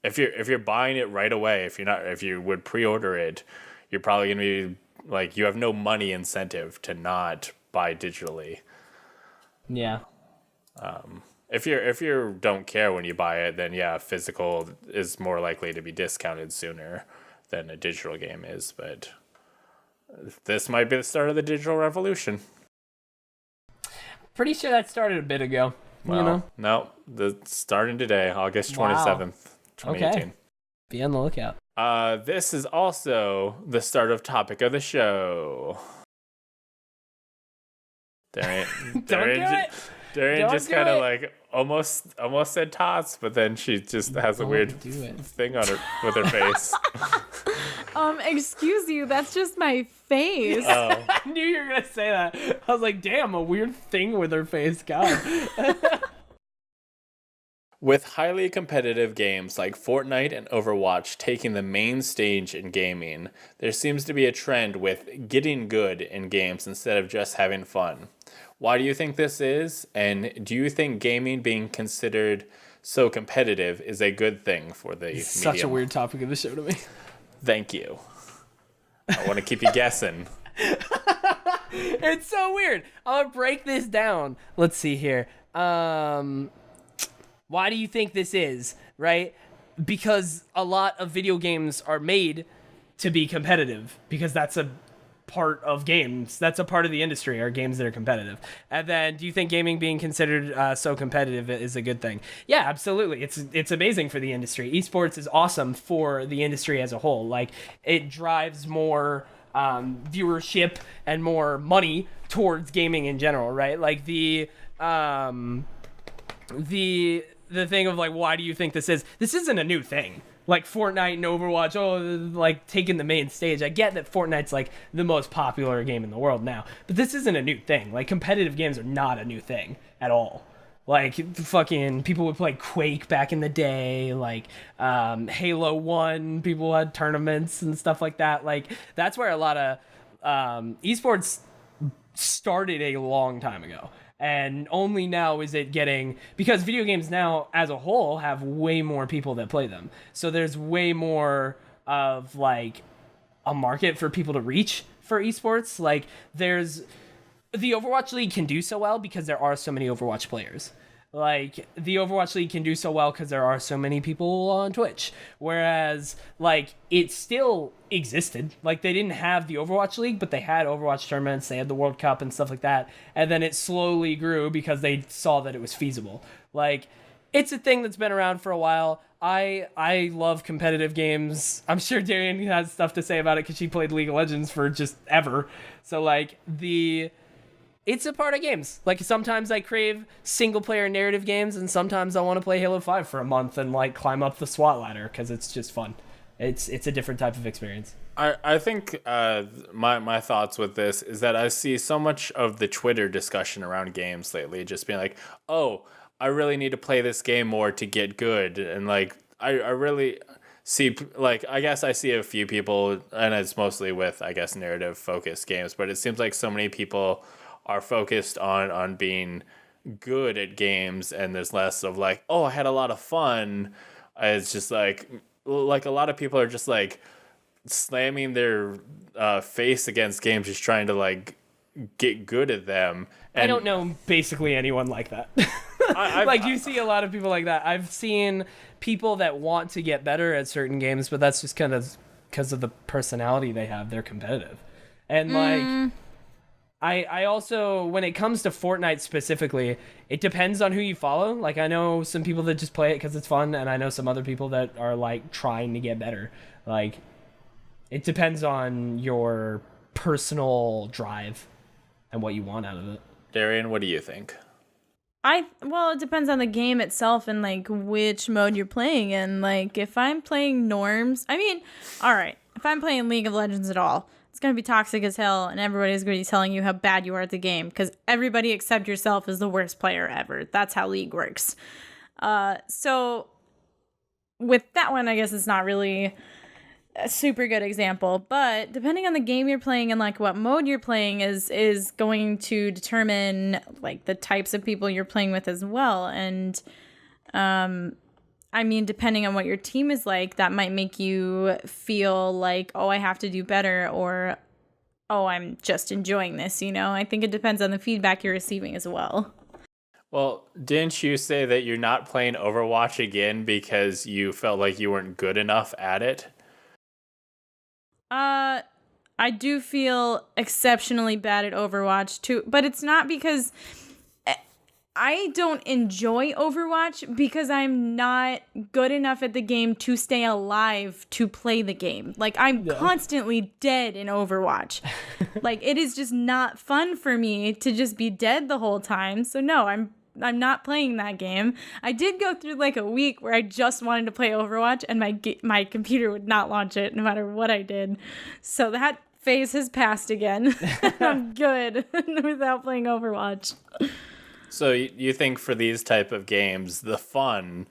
if you're buying it right away, if you would pre-order it, you're probably going to be like, you have no money incentive to not buy digitally. Yeah. If you don't care when you buy it, then yeah, physical is more likely to be discounted sooner than a digital game is. But this might be the start of the digital revolution. Pretty sure that started a bit ago. Well, no, starting today, August 27th, 2018. Okay. Be on the lookout. This is also the start of topic of the show. Darian just kind of like almost said tots, but then she just has a weird thing on her with her face. Excuse you, that's just my face. Oh. I knew you were gonna say that. I was like, damn, a weird thing with her face. God. With highly competitive games like Fortnite and Overwatch taking the main stage in gaming, there seems to be a trend with getting good in games instead of just having fun. Why do you think this is? And do you think gaming being considered so competitive is a good thing for the medium? Such a weird topic of the show to me. Thank you. I want to keep you guessing. It's so weird. I'm gonna break this down. Let's see here. Why do you think this is, right? Because a lot of video games are made to be competitive, because that's a part of games. That's a part of the industry, are games that are competitive. And then, do you think gaming being considered so competitive is a good thing? Yeah, absolutely. It's amazing for the industry. Esports is awesome for the industry as a whole. Like, it drives more viewership and more money towards gaming in general, right? Like the thing of like, why do you think this isn't a new thing? Like Fortnite and Overwatch, like taking the main stage. I get that Fortnite's like the most popular game in the world now, but this isn't a new thing. Like, competitive games are not a new thing at all. Like, fucking people would play Quake back in the day, like Halo 1, people had tournaments and stuff like that. Like, that's where a lot of esports started a long time ago. And only now is it getting, because video games now as a whole have way more people that play them. So there's way more of like a market for people to reach for esports. Like there's the Overwatch League can do so well because there are so many Overwatch players. Like the Overwatch League can do so well because there are so many people on Twitch. Whereas like it still existed. Like they didn't have the Overwatch League, but they had Overwatch tournaments, they had the World Cup and stuff like that. And then it slowly grew because they saw that it was feasible. Like it's a thing that's been around for a while. I love competitive games. I'm sure Darian has stuff to say about it because she played League of Legends for just ever. So like it's a part of games. Like sometimes I crave single player narrative games, and sometimes I want to play Halo 5 for a month and like climb up the SWAT ladder because it's just fun. It's a different type of experience. I think my thoughts with this is that I see so much of the Twitter discussion around games lately just being like, oh, I really need to play this game more to get good. And like, I really see, like, I guess I see a few people, and it's mostly with, I guess, narrative focused games, but it seems like so many people are focused on being good at games, and there's less of like, oh, I had a lot of fun. It's just like a lot of people are just like slamming their face against games, just trying to like get good at them. And I don't know basically anyone like that. You see a lot of people like that. I've seen people that want to get better at certain games, but that's just kind of because of the personality they have. They're competitive. And like I also, when it comes to Fortnite specifically, it depends on who you follow. Like I know some people that just play it because it's fun, and I know some other people that are like trying to get better. Like it depends on your personal drive and what you want out of it. Darian, what do you think? Well, it depends on the game itself and like which mode you're playing in. Like if I'm playing norms, I mean, all right, if I'm playing League of Legends at all, it's going to be toxic as hell, and everybody's going to be telling you how bad you are at the game because everybody except yourself is the worst player ever. That's how League works. So with that one, I guess it's not really a super good example, but depending on the game you're playing and like what mode you're playing is going to determine like the types of people you're playing with as well. And I mean, depending on what your team is like, that might make you feel like, oh, I have to do better, or, oh, I'm just enjoying this, you know? I think it depends on the feedback you're receiving as well. Well, didn't you say that you're not playing Overwatch again because you felt like you weren't good enough at it? I do feel exceptionally bad at Overwatch too, but it's not because I don't enjoy Overwatch because I'm not good enough at the game to stay alive to play the game. Like, I'm constantly dead in Overwatch. Like, it is just not fun for me to just be dead the whole time. So, no, I'm not playing that game. I did go through, like, a week where I just wanted to play Overwatch, and my computer would not launch it no matter what I did. So that phase has passed again. I'm good without playing Overwatch. So you think for these type of games, the fun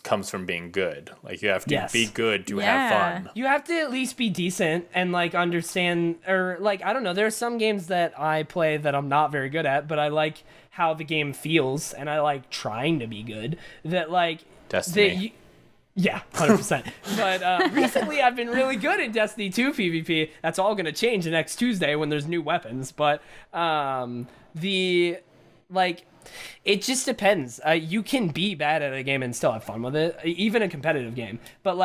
comes from being good. Like you have to be good to have fun. You have to at least be decent and like understand, or like I don't know. There are some games that I play that I'm not very good at, but I like how the game feels, and I like trying to be good. That like Destiny. Yeah, 100%. But recently I've been really good at Destiny 2 PvP. That's all going to change next Tuesday when there's new weapons. But it just depends. You can be bad at a game and still have fun with it, even a competitive game. But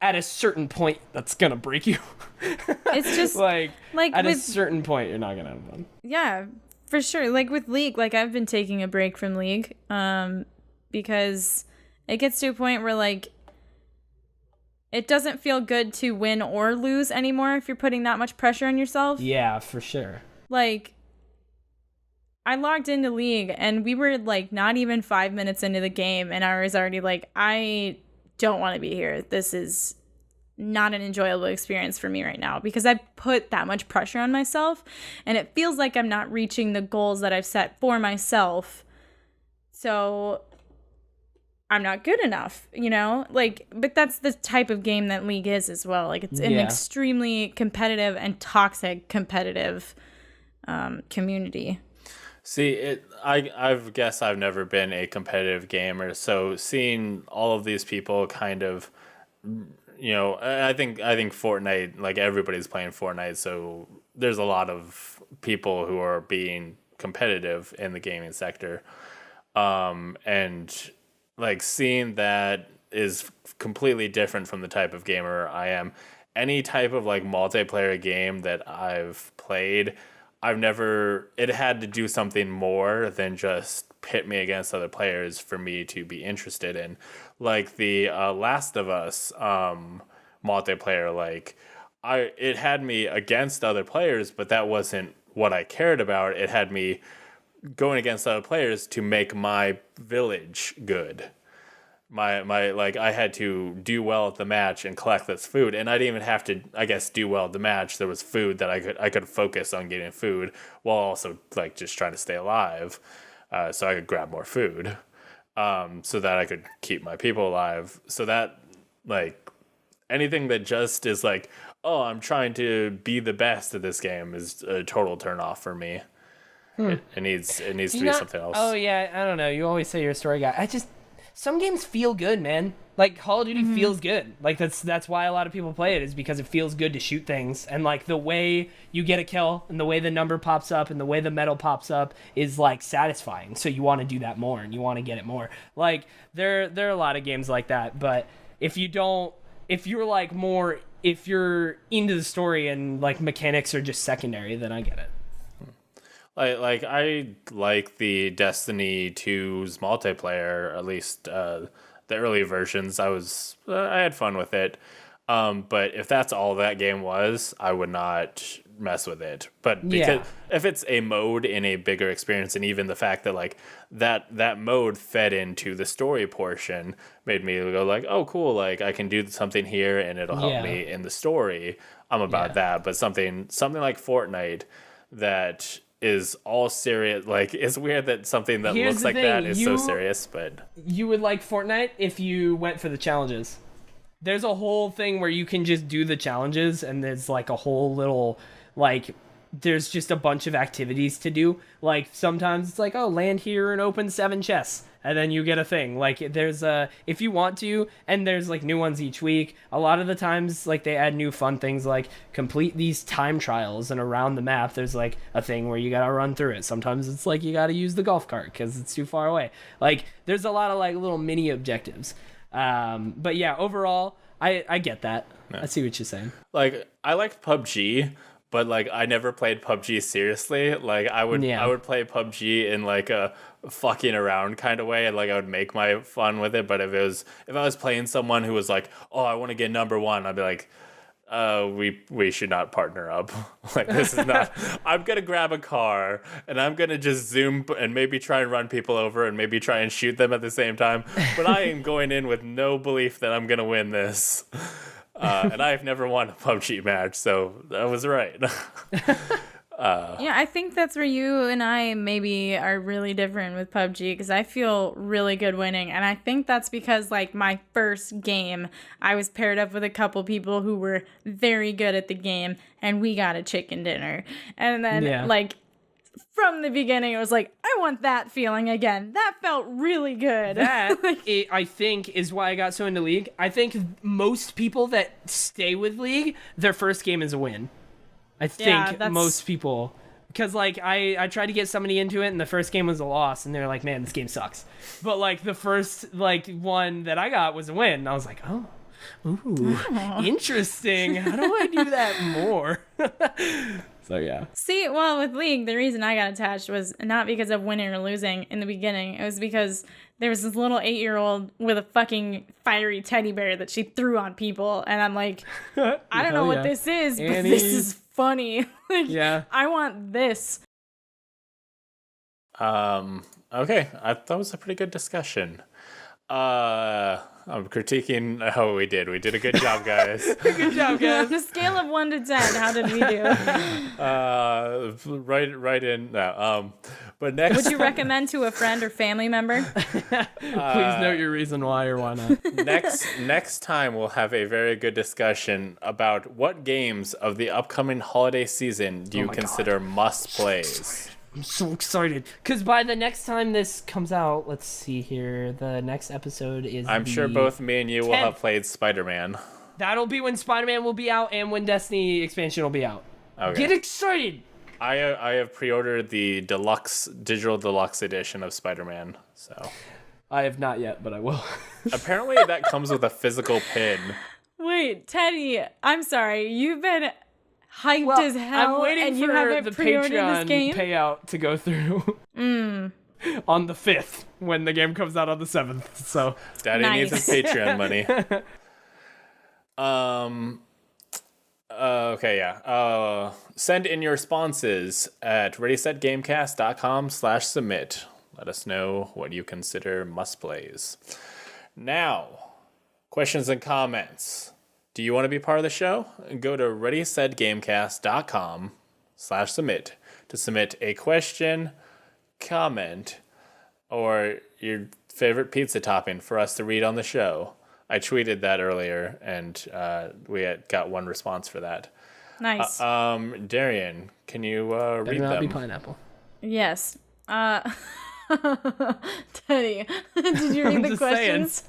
at a certain point, that's going to break you. It's just like at a certain point, you're not going to have fun. Yeah, for sure. Like with League, like I've been taking a break from League because it gets to a point where like it doesn't feel good to win or lose anymore if you're putting that much pressure on yourself. Yeah, for sure. Like, I logged into League, and we were, like, not even 5 minutes into the game, and I was already like, I don't want to be here. This is not an enjoyable experience for me right now, because I put that much pressure on myself, and it feels like I'm not reaching the goals that I've set for myself. So I'm not good enough, you know? Like, but that's the type of game that League is as well. Like, it's an extremely competitive and toxic competitive community. See, I guess I've never been a competitive gamer, so seeing all of these people kind of, I think Fortnite, like everybody's playing Fortnite, so there's a lot of people who are being competitive in the gaming sector. And like seeing that is completely different from the type of gamer I am. Any type of like multiplayer game that I've played, it had to do something more than just pit me against other players for me to be interested in. Like the Last of Us multiplayer, like it had me against other players, but that wasn't what I cared about. It had me going against other players to make my village good. My like I had to do well at the match and collect this food, and I didn't even have to, I guess, do well at the match. There was food that I could focus on getting food while also like just trying to stay alive, so I could grab more food, so that I could keep my people alive. So that like anything that just is like, oh, I'm trying to be the best at this game is a total turn off for me. It needs to be something else. Oh yeah, I don't know. You always say you're a story guy. Some games feel good, man. Like Call of Duty feels good. Like that's why a lot of people play it, is because it feels good to shoot things, and like the way you get a kill and the way the number pops up and the way the medal pops up is like satisfying. So you want to do that more and you want to get it more. Like there are a lot of games like that, but if you're into the story and like mechanics are just secondary, then I get it. Like I like the Destiny 2's multiplayer, at least the early versions. I had fun with it. But if that's all that game was, I would not mess with it. But because if it's a mode in a bigger experience, and even the fact that like that mode fed into the story portion made me go like, oh cool, like I can do something here and it'll help me in the story. I'm about that. But something like Fortnite that is all serious. Like it's weird that something that looks like that is so serious, but you would like Fortnite if you went for the challenges. There's a whole thing where you can just do the challenges, and there's like a whole little like there's just a bunch of activities to do. Like sometimes it's like, oh, land here and open 7 chests, and then you get a thing. Like there's if you want to, and there's like new ones each week. A lot of the times like they add new fun things like complete these time trials, and around the map there's like a thing where you gotta run through it. Sometimes it's like you gotta use the golf cart because it's too far away. Like there's a lot of like little mini objectives. But yeah, overall I get that. I see what you're saying. Like I liked PUBG, but like I never played PUBG seriously. Like I would play PUBG in like a fucking around kind of way, and like I would make my fun with it. But if I was playing someone who was like, oh, I want to get number one, I'd be like, we should not partner up. Like this is not. I'm gonna grab a car and I'm gonna just zoom and maybe try and run people over and maybe try and shoot them at the same time. But I am going in with no belief that I'm gonna win this. And I've never won a PUBG match, so I was right. Yeah, I think that's where you and I maybe are really different with PUBG, because I feel really good winning. And I think that's because, like, my first game, I was paired up with a couple people who were very good at the game, and we got a chicken dinner. And then, like, from the beginning, it was like, I want that feeling again. That felt really good. That, I think, is why I got so into League. I think most people that stay with League, their first game is a win. I think most people, because like I tried to get somebody into it, and the first game was a loss, and they're like, man, this game sucks. But like the first like one that I got was a win, and I was like, interesting. How do I do that more? So yeah. See, well, with League, the reason I got attached was not because of winning or losing in the beginning. It was because there was this little 8-year-old with a fucking fiery teddy bear that she threw on people, and I'm like, I don't know what this is, but this is funny. Like, I want this. Okay, I thought it was a pretty good discussion. I'm critiquing how we did. We did a good job, guys. Good job, guys. On a scale of 1 to 10, how did we do? Right in now. But next, would you recommend to a friend or family member? Please note your reason why or why not. Next time we'll have a very good discussion about what games of the upcoming holiday season do you consider must plays. I'm so excited. Because by the next time this comes out, let's see here. The next episode is I'm sure both me and you will have played Spider-Man. That'll be when Spider-Man will be out and when Destiny expansion will be out. Okay. Get excited! I have pre-ordered the digital deluxe edition of Spider-Man. So I have not yet, but I will. apparently that comes with a physical pin. Wait, Teddy, I'm sorry. You've been hyped as hell, I'm waiting and for you haven't the pre-ordered this Patreon game? payout to go through. On the 5th, when the game comes out on the 7th. So Daddy needs his Patreon money. Okay, yeah. Send in your responses at readysetgamecast.com/submit. Let us know what you consider must-plays. Now, questions and comments. Do you want to be part of the show? Go to readysetgamecast.com/submit to submit a question, comment, or your favorite pizza topping for us to read on the show. I tweeted that earlier, and we got one response for that. Nice. Darian, can you read better not them? be pineapple. Yes. Teddy, did you read the just questions?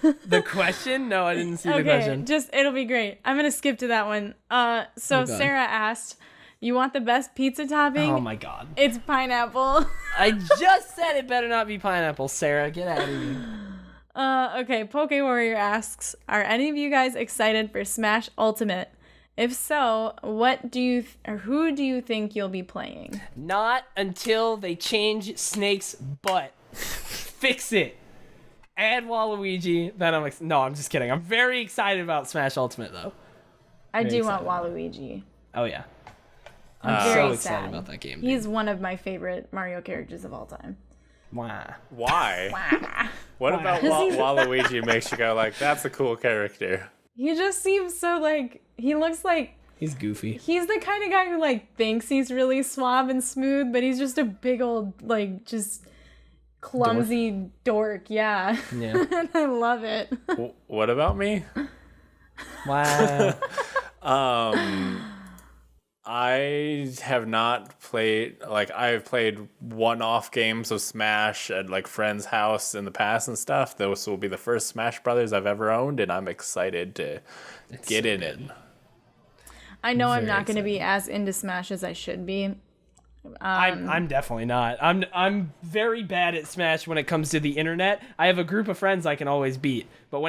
The question? No, I didn't see the Okay, question. it'll be great. I'm gonna skip to that one. So God. Sarah asked, "You want the best pizza topping?" Oh my god. It's pineapple. I just said it better not be pineapple, Sarah. Get out of here. Okay, Poke Warrior asks, "Are any of you guys excited for Smash Ultimate? If so, what do you or who do you think you'll be playing?" Not until they change Snake's butt. Fix it. Add Waluigi. Then no, I'm just kidding. I'm very excited about Smash Ultimate, though. I Very do want excited. Waluigi. Oh, yeah. I'm So very excited sad. about that game. He's one of my favorite Mario characters of all time. Wow. Why? What about Waluigi makes you go like, that's a cool character? He just seems so he looks like He's goofy. he's the kind of guy who thinks he's really suave and smooth, but he's just a big old just clumsy dork. Yeah. Yeah. And I love it. What about me? Wow. I have not played, I've played one-off games of Smash at, friends' house in the past and stuff. Those will be the first Smash Brothers I've ever owned, and I'm excited to get in it. I know I'm Very not going to be as into Smash as I should be. I'm definitely not. I'm very bad at Smash when it comes to the internet. I have a group of friends I can always beat, but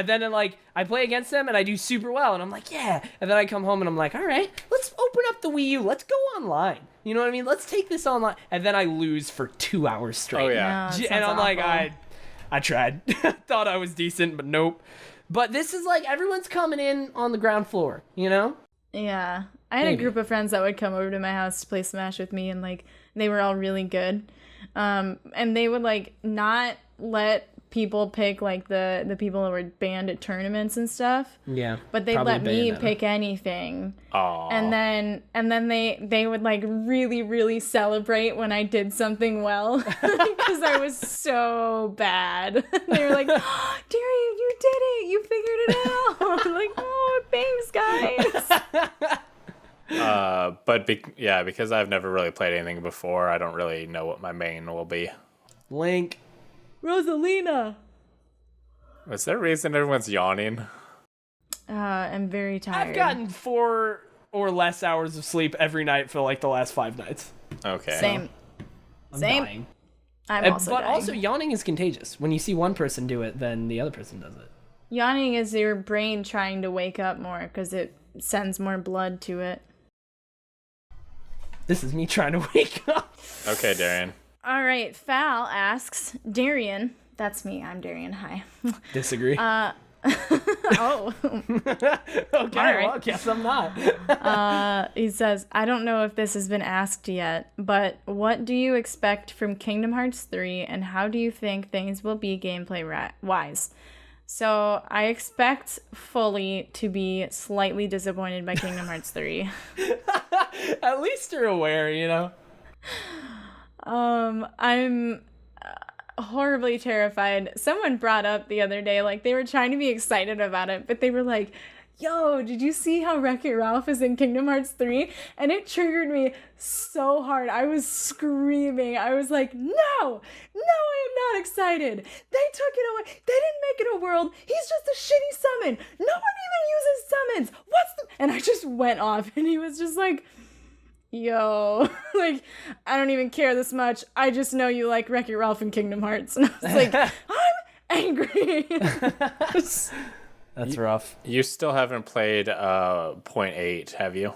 then I play against them and I do super well, and I'm like, yeah. And then I come home and I'm like, all right, let's open up the Wii U. Let's go online. You know what I mean? Let's take this online. And then I lose for 2 hours straight. Oh, yeah. No, it And sounds I'm like, awful. I tried. Thought I was decent, but nope. But this is everyone's coming in on the ground floor, you know? Yeah. I had a group of friends that would come over to my house to play Smash with me, and they were all really good. And they would not let people pick the people that were banned at tournaments and stuff. Yeah. But they'd let me pick anything. Aww. And then they would really, really celebrate when I did something well because I was so bad. They were like, oh, Darian, you did it. You figured it out. I'm like, oh, thanks, guys. Because I've never really played anything before, I don't really know what my main will be. Link. Rosalina. Is there a reason everyone's yawning? I'm very tired. I've gotten 4 or less hours of sleep every night for the last 5 nights. Okay. Same. I'm Same. dying. I'm also But dying. also, yawning is contagious. When you see one person do it, then the other person does it. Yawning is your brain trying to wake up more because it sends more blood to it. This is me trying to wake up. Okay, Darian. All right, Fal asks, Darian, that's me, I'm Darian, hi. Disagree. Oh, Okay, right. well, I guess I'm not. he says, I don't know if this has been asked yet, but what do you expect from Kingdom Hearts 3 and how do you think things will be gameplay-wise? So I expect fully to be slightly disappointed by Kingdom Hearts 3. At least you're aware, you know? horribly terrified. Someone brought up the other day, like, they were trying to be excited about it, but they were like, yo, did you see how Wreck-It Ralph is in Kingdom Hearts 3? And it triggered me so hard. I was screaming. I was like, no, I am not excited. They took it away. They didn't make it a world. He's just a shitty summon. No one even uses summons. And I just went off, and he was just like, yo, like, I don't even care this much. I just know you like Wreck-It Ralph and Kingdom Hearts. And I was like, I'm angry. That's rough. You still haven't played Point 8, have you?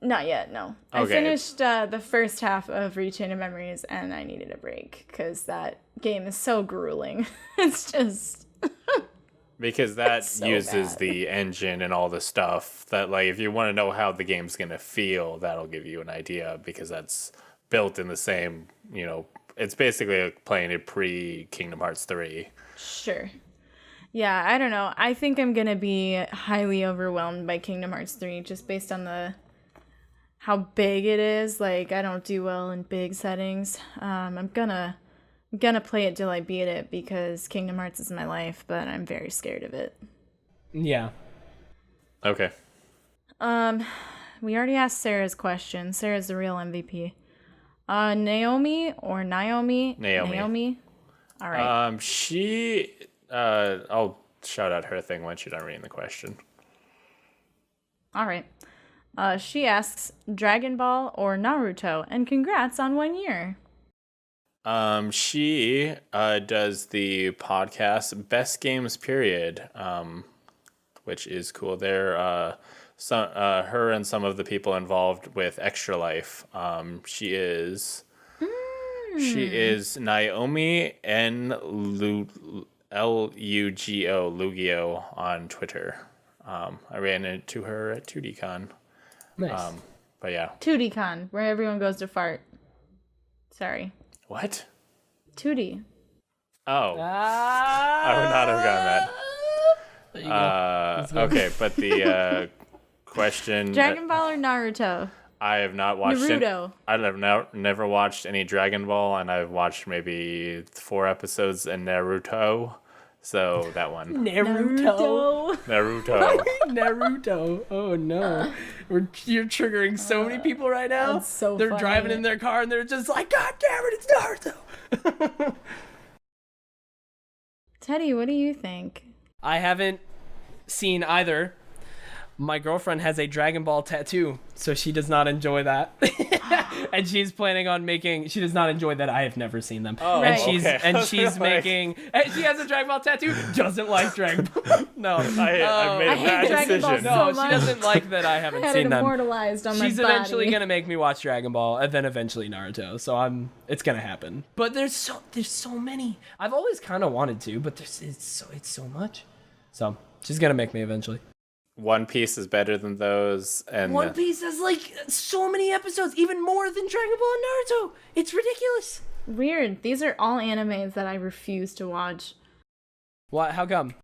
Not yet, no. I Okay. finished the first half of Rechain of Memories, and I needed a break because that game is so grueling. It's just... Because that so uses bad. the engine and all the stuff that, like, if you want to know how the game's going to feel, that'll give you an idea, because that's built in the same, you know, it's basically like playing it pre-Kingdom Hearts 3. Sure. Yeah, I don't know. I think I'm going to be highly overwhelmed by Kingdom Hearts 3 just based on how big it is. Like, I don't do well in big settings. I'm gonna play it till I beat it because Kingdom Hearts is my life, but I'm very scared of it. Yeah. Okay. We already asked Sarah's question. Sarah's the real MVP. Naomi or Naomi? Naomi. All right. I'll shout out her thing when she's done reading the question. All right. She asks, Dragon Ball or Naruto? And congrats on 1 year. She does the podcast Best Games Period, which is cool. They're her and some of the people involved with Extra Life. She is Naomi Lugio on Twitter. I ran into her at 2DCon. Nice. But yeah. 2DCon, where everyone goes to fart. Sorry. What? 2D. Oh. I would not have gotten There you go. that. Okay, but the question... Dragon Ball or Naruto? I have not watched Naruto. I have never watched any Dragon Ball, and I've watched maybe 4 episodes in Naruto. So that one. Naruto. Naruto. Oh no. You're triggering so many people right now. That's so They're funny. driving in their car and they're just like, God damn it, it's Naruto. Teddy, what do you think? I haven't seen either. My girlfriend has a Dragon Ball tattoo, so she does not enjoy that. And she's planning on she does not enjoy that. I have never seen them. Oh, and okay. she's making, and she has a Dragon Ball tattoo, doesn't like Dragon Ball. No. I made a I hate bad Dragon Ball decision. so No, much. she doesn't like that I haven't I had seen it them. immortalized on She's my body. eventually gonna make me watch Dragon Ball and then eventually Naruto. So it's gonna happen. But there's so many. I've always kind of wanted to, but it's so much. So she's gonna make me eventually. One Piece is better than those, and One Piece has like so many episodes, even more than Dragon Ball and Naruto. It's ridiculous. Weird. These are all animes that I refuse to watch. What? How come?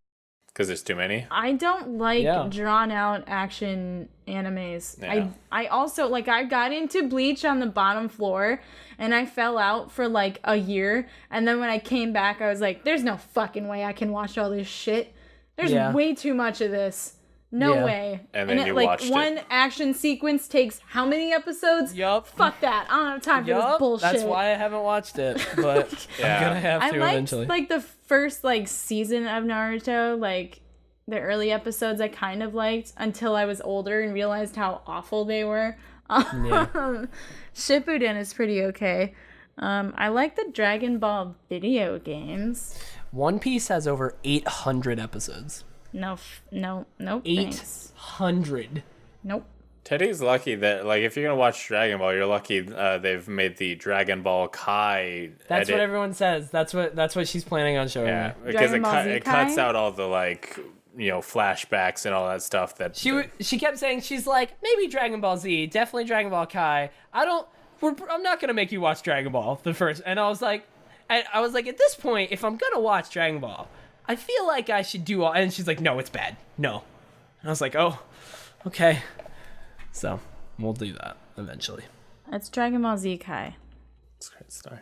because there's too many. I don't like Yeah. drawn out action animes. Yeah. I also like I got into Bleach on the bottom floor and I fell out for like a year, and then when I came back I was like, there's no fucking way I can watch all this shit. There's Yeah. way too much of this. No Yeah. way. And then you like watched one it. action sequence takes how many episodes? Yup. Fuck that. I don't have time for this bullshit. That's why I haven't watched it, but Yeah. I'm gonna have I to liked eventually. like the first like season of Naruto, like the early episodes I kind of liked until I was older and realized how awful they were. Shippuden is pretty okay. I like the Dragon Ball video games. One Piece has over 800 episodes. Nope, thanks. 800. Nope. Teddy's lucky that, like, if you're gonna watch Dragon Ball, you're lucky they've made the Dragon Ball Kai. That's edit. what everyone says. That's what she's planning on showing Yeah, me. because Dragon Ball Z it cuts Kai? out all the like flashbacks and all that stuff that She kept saying, she's like, maybe Dragon Ball Z, definitely Dragon Ball Kai. I'm not gonna make you watch Dragon Ball the first. And I was like, at this point, if I'm gonna watch Dragon Ball, I feel like I should do all. And she's like, no, it's bad. No. And I was like, oh, okay. So we'll do that eventually. It's Dragon Ball Z Kai. It's a great story.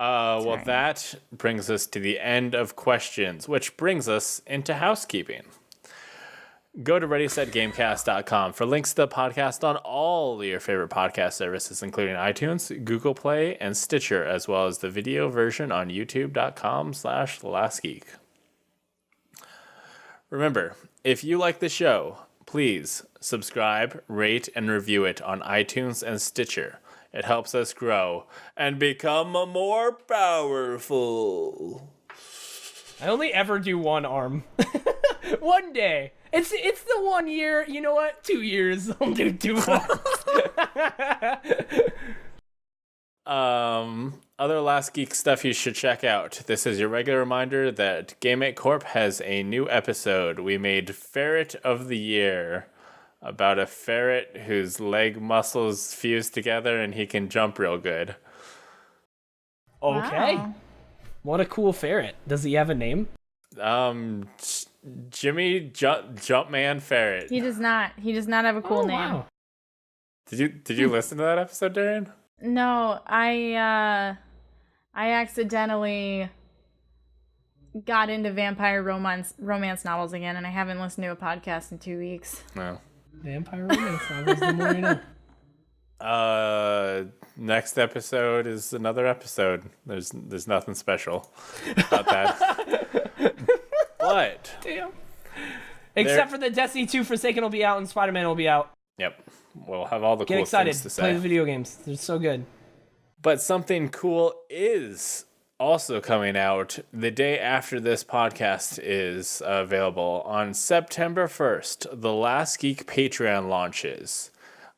Well, Sorry. that brings us to the end of questions, which brings us into housekeeping. Go to ReadySetGamecast.com for links to the podcast on all your favorite podcast services, including iTunes, Google Play, and Stitcher, as well as the video version on YouTube.com/LastGeek. Remember, if you like the show, please subscribe, rate, and review it on iTunes and Stitcher. It helps us grow and become more powerful. I only ever do one arm. One day. It's the 1 year. You know what? 2 years. I'll do 2 arms. Other Last Geek stuff you should check out. This is your regular reminder that GameMate Corp has a new episode. We made Ferret of the Year, about a ferret whose leg muscles fuse together and he can jump real good. Okay. Wow. What a cool ferret. Does he have a name? Jimmy Jumpman Ferret. He does not. He does not have a cool name. Wow. Did you listen to that episode, Darian? No, I accidentally got into vampire romance novels again, and I haven't listened to a podcast in 2 weeks. No. Vampire romance novels, the more you know. Next episode is another episode. There's nothing special about that. But Damn. Except for the Destiny 2 Forsaken will be out and Spider-Man will be out. yep, we'll have all the Get cool excited. things to Play say. the video games. They're so good. But something cool is also coming out the day after this podcast is available. On September 1st, the Last Geek Patreon launches.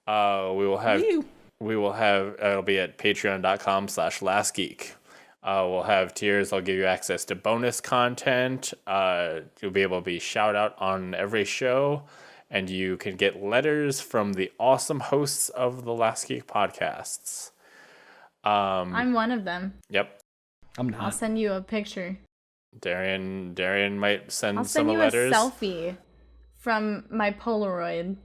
We will have it'll be at patreon.com/lastgeek. We'll have tiers. I'll give you access to bonus content. You'll be able to be shout out on every show, and you can get letters from the awesome hosts of the Last Geek podcasts. I'm one of them. Yep. I'm not. I'll send you a picture. Darian might send I'll some send you letters. a selfie from my Polaroid.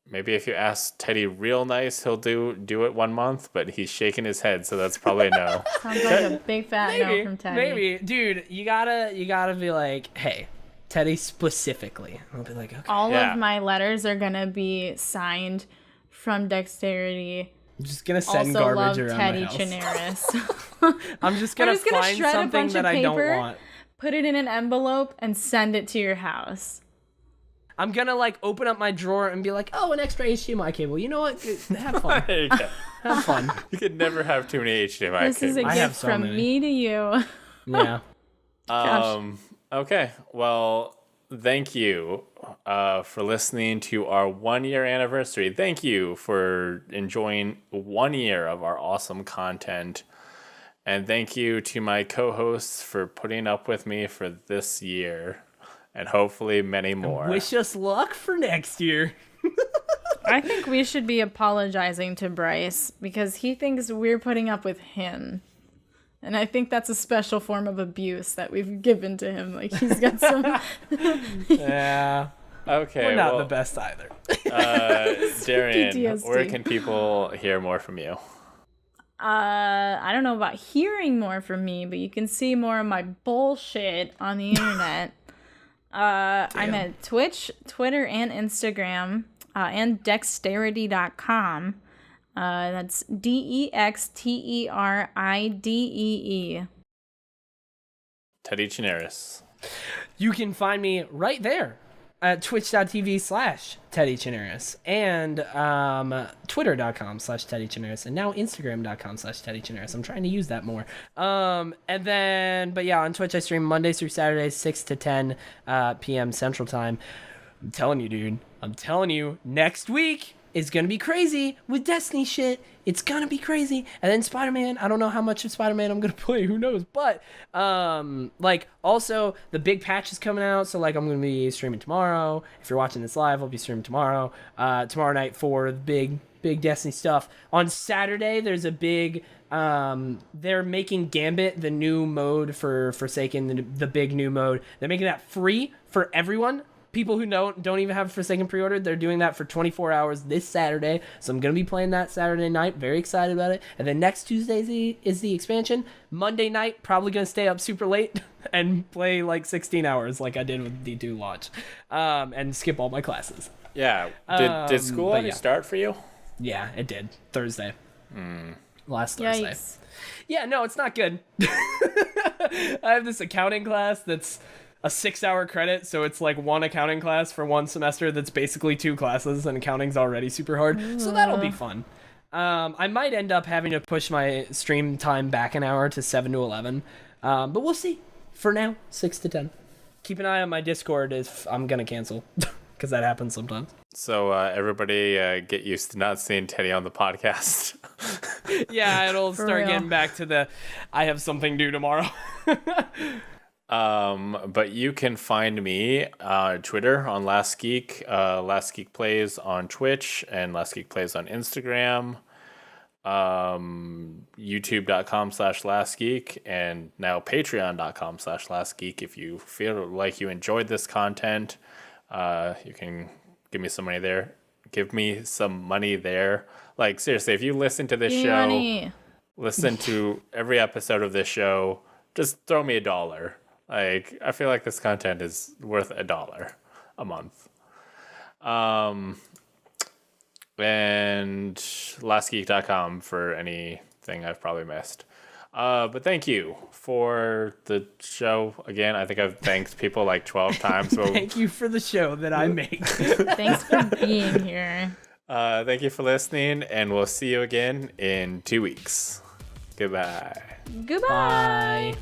Maybe if you ask Teddy real nice, he'll do it 1 month, but he's shaking his head, so that's probably a no. Sounds like a big fat no from Teddy. Maybe. Dude, you gotta be like, hey, Teddy specifically. I'll be like, okay. All Yeah. of my letters are gonna be signed from Dexterity. I'm just gonna send Also garbage love around Teddy my house. Chinaris. I'm just gonna gonna find shred a something bunch that of I don't paper. want. Put it in an envelope and send it to your house. I'm gonna like open up my drawer and be like, oh, an extra HDMI cable. You know what? Have fun. There you go. Have fun. You could never have too many HDMI This is a cables. I have gift so from many. me to you. Yeah. Okay. Well, thank you for listening to our 1 year anniversary. Thank you for enjoying 1 year of our awesome content. And thank you to my co-hosts for putting up with me for this year and hopefully many more. Wish us luck for next year. I think we should be apologizing to Bryce because he thinks we're putting up with him. And I think that's a special form of abuse that we've given to him. Like, he's got some... Yeah. Okay. We're not well, the best either. Darian, PTSD. where can people hear more from you? I don't know about hearing more from me, but you can see more of my bullshit on the internet. I'm at Twitch, Twitter, and Instagram, and dexterity.com. That's DEXTERIDEE. Teddy Chinaris. You can find me right there at twitch.tv/Teddy Chinaris and twitter.com/Teddy Chinaris and now instagram.com/Teddy Chinaris. I'm trying to use that more. And then, but yeah, on Twitch I stream Mondays through Saturdays, 6 to 10 p.m. Central Time. I'm telling you, dude. I'm telling you, next week is gonna be crazy with Destiny shit. It's gonna be crazy. And then Spider-Man, I don't know how much of Spider-Man I'm gonna play, who knows? But like also the big patch is coming out, so like I'm gonna be streaming tomorrow. If you're watching this live, I'll be streaming tomorrow. Tomorrow night for the big Destiny stuff. On Saturday, there's a big they're making Gambit, the new mode for Forsaken, the big new mode. They're making that free for everyone people who don't even have Forsaken pre-ordered, they're doing that for 24 hours this Saturday. So I'm going to be playing that Saturday night. Very excited about it. And then next Tuesday is the expansion. Monday night, probably going to stay up super late and play like 16 hours like I did with D2 launch. And skip all my classes. Yeah. Did school already start for you? Yeah, it did. Thursday. Last Thursday. Yikes. Yeah, no, it's not good. I have this accounting class that's a 6-hour credit, so it's like one accounting class for one semester that's basically 2 classes, and accounting's already super hard. So that'll be fun. I might end up having to push my stream time back an hour to 7 to 11. But we'll see. For now, 6 to 10. Keep an eye on my Discord if I'm going to cancel, because that happens sometimes. So everybody get used to not seeing Teddy on the podcast. Yeah, it'll For start real. getting back to the I have something due tomorrow. But you can find me Twitter on Last Geek, Last Geek Plays on Twitch, and Last Geek Plays on Instagram, youtube.com/lastgeek, and now patreon.com/lastgeek. If you feel like you enjoyed this content, you can give me some money there. Give me some money there. Like, seriously, if you listen to this show, Money. listen to every episode of this show, just throw me $1. Like, I feel like this content is worth $1 a month. And lastgeek.com for anything I've probably missed. But thank you for the show. Again, I think I've thanked people like 12 times. So Thank you for the show that I make. Thanks for being here. thank you for listening, and we'll see you again in 2 weeks. Goodbye. Goodbye. Bye.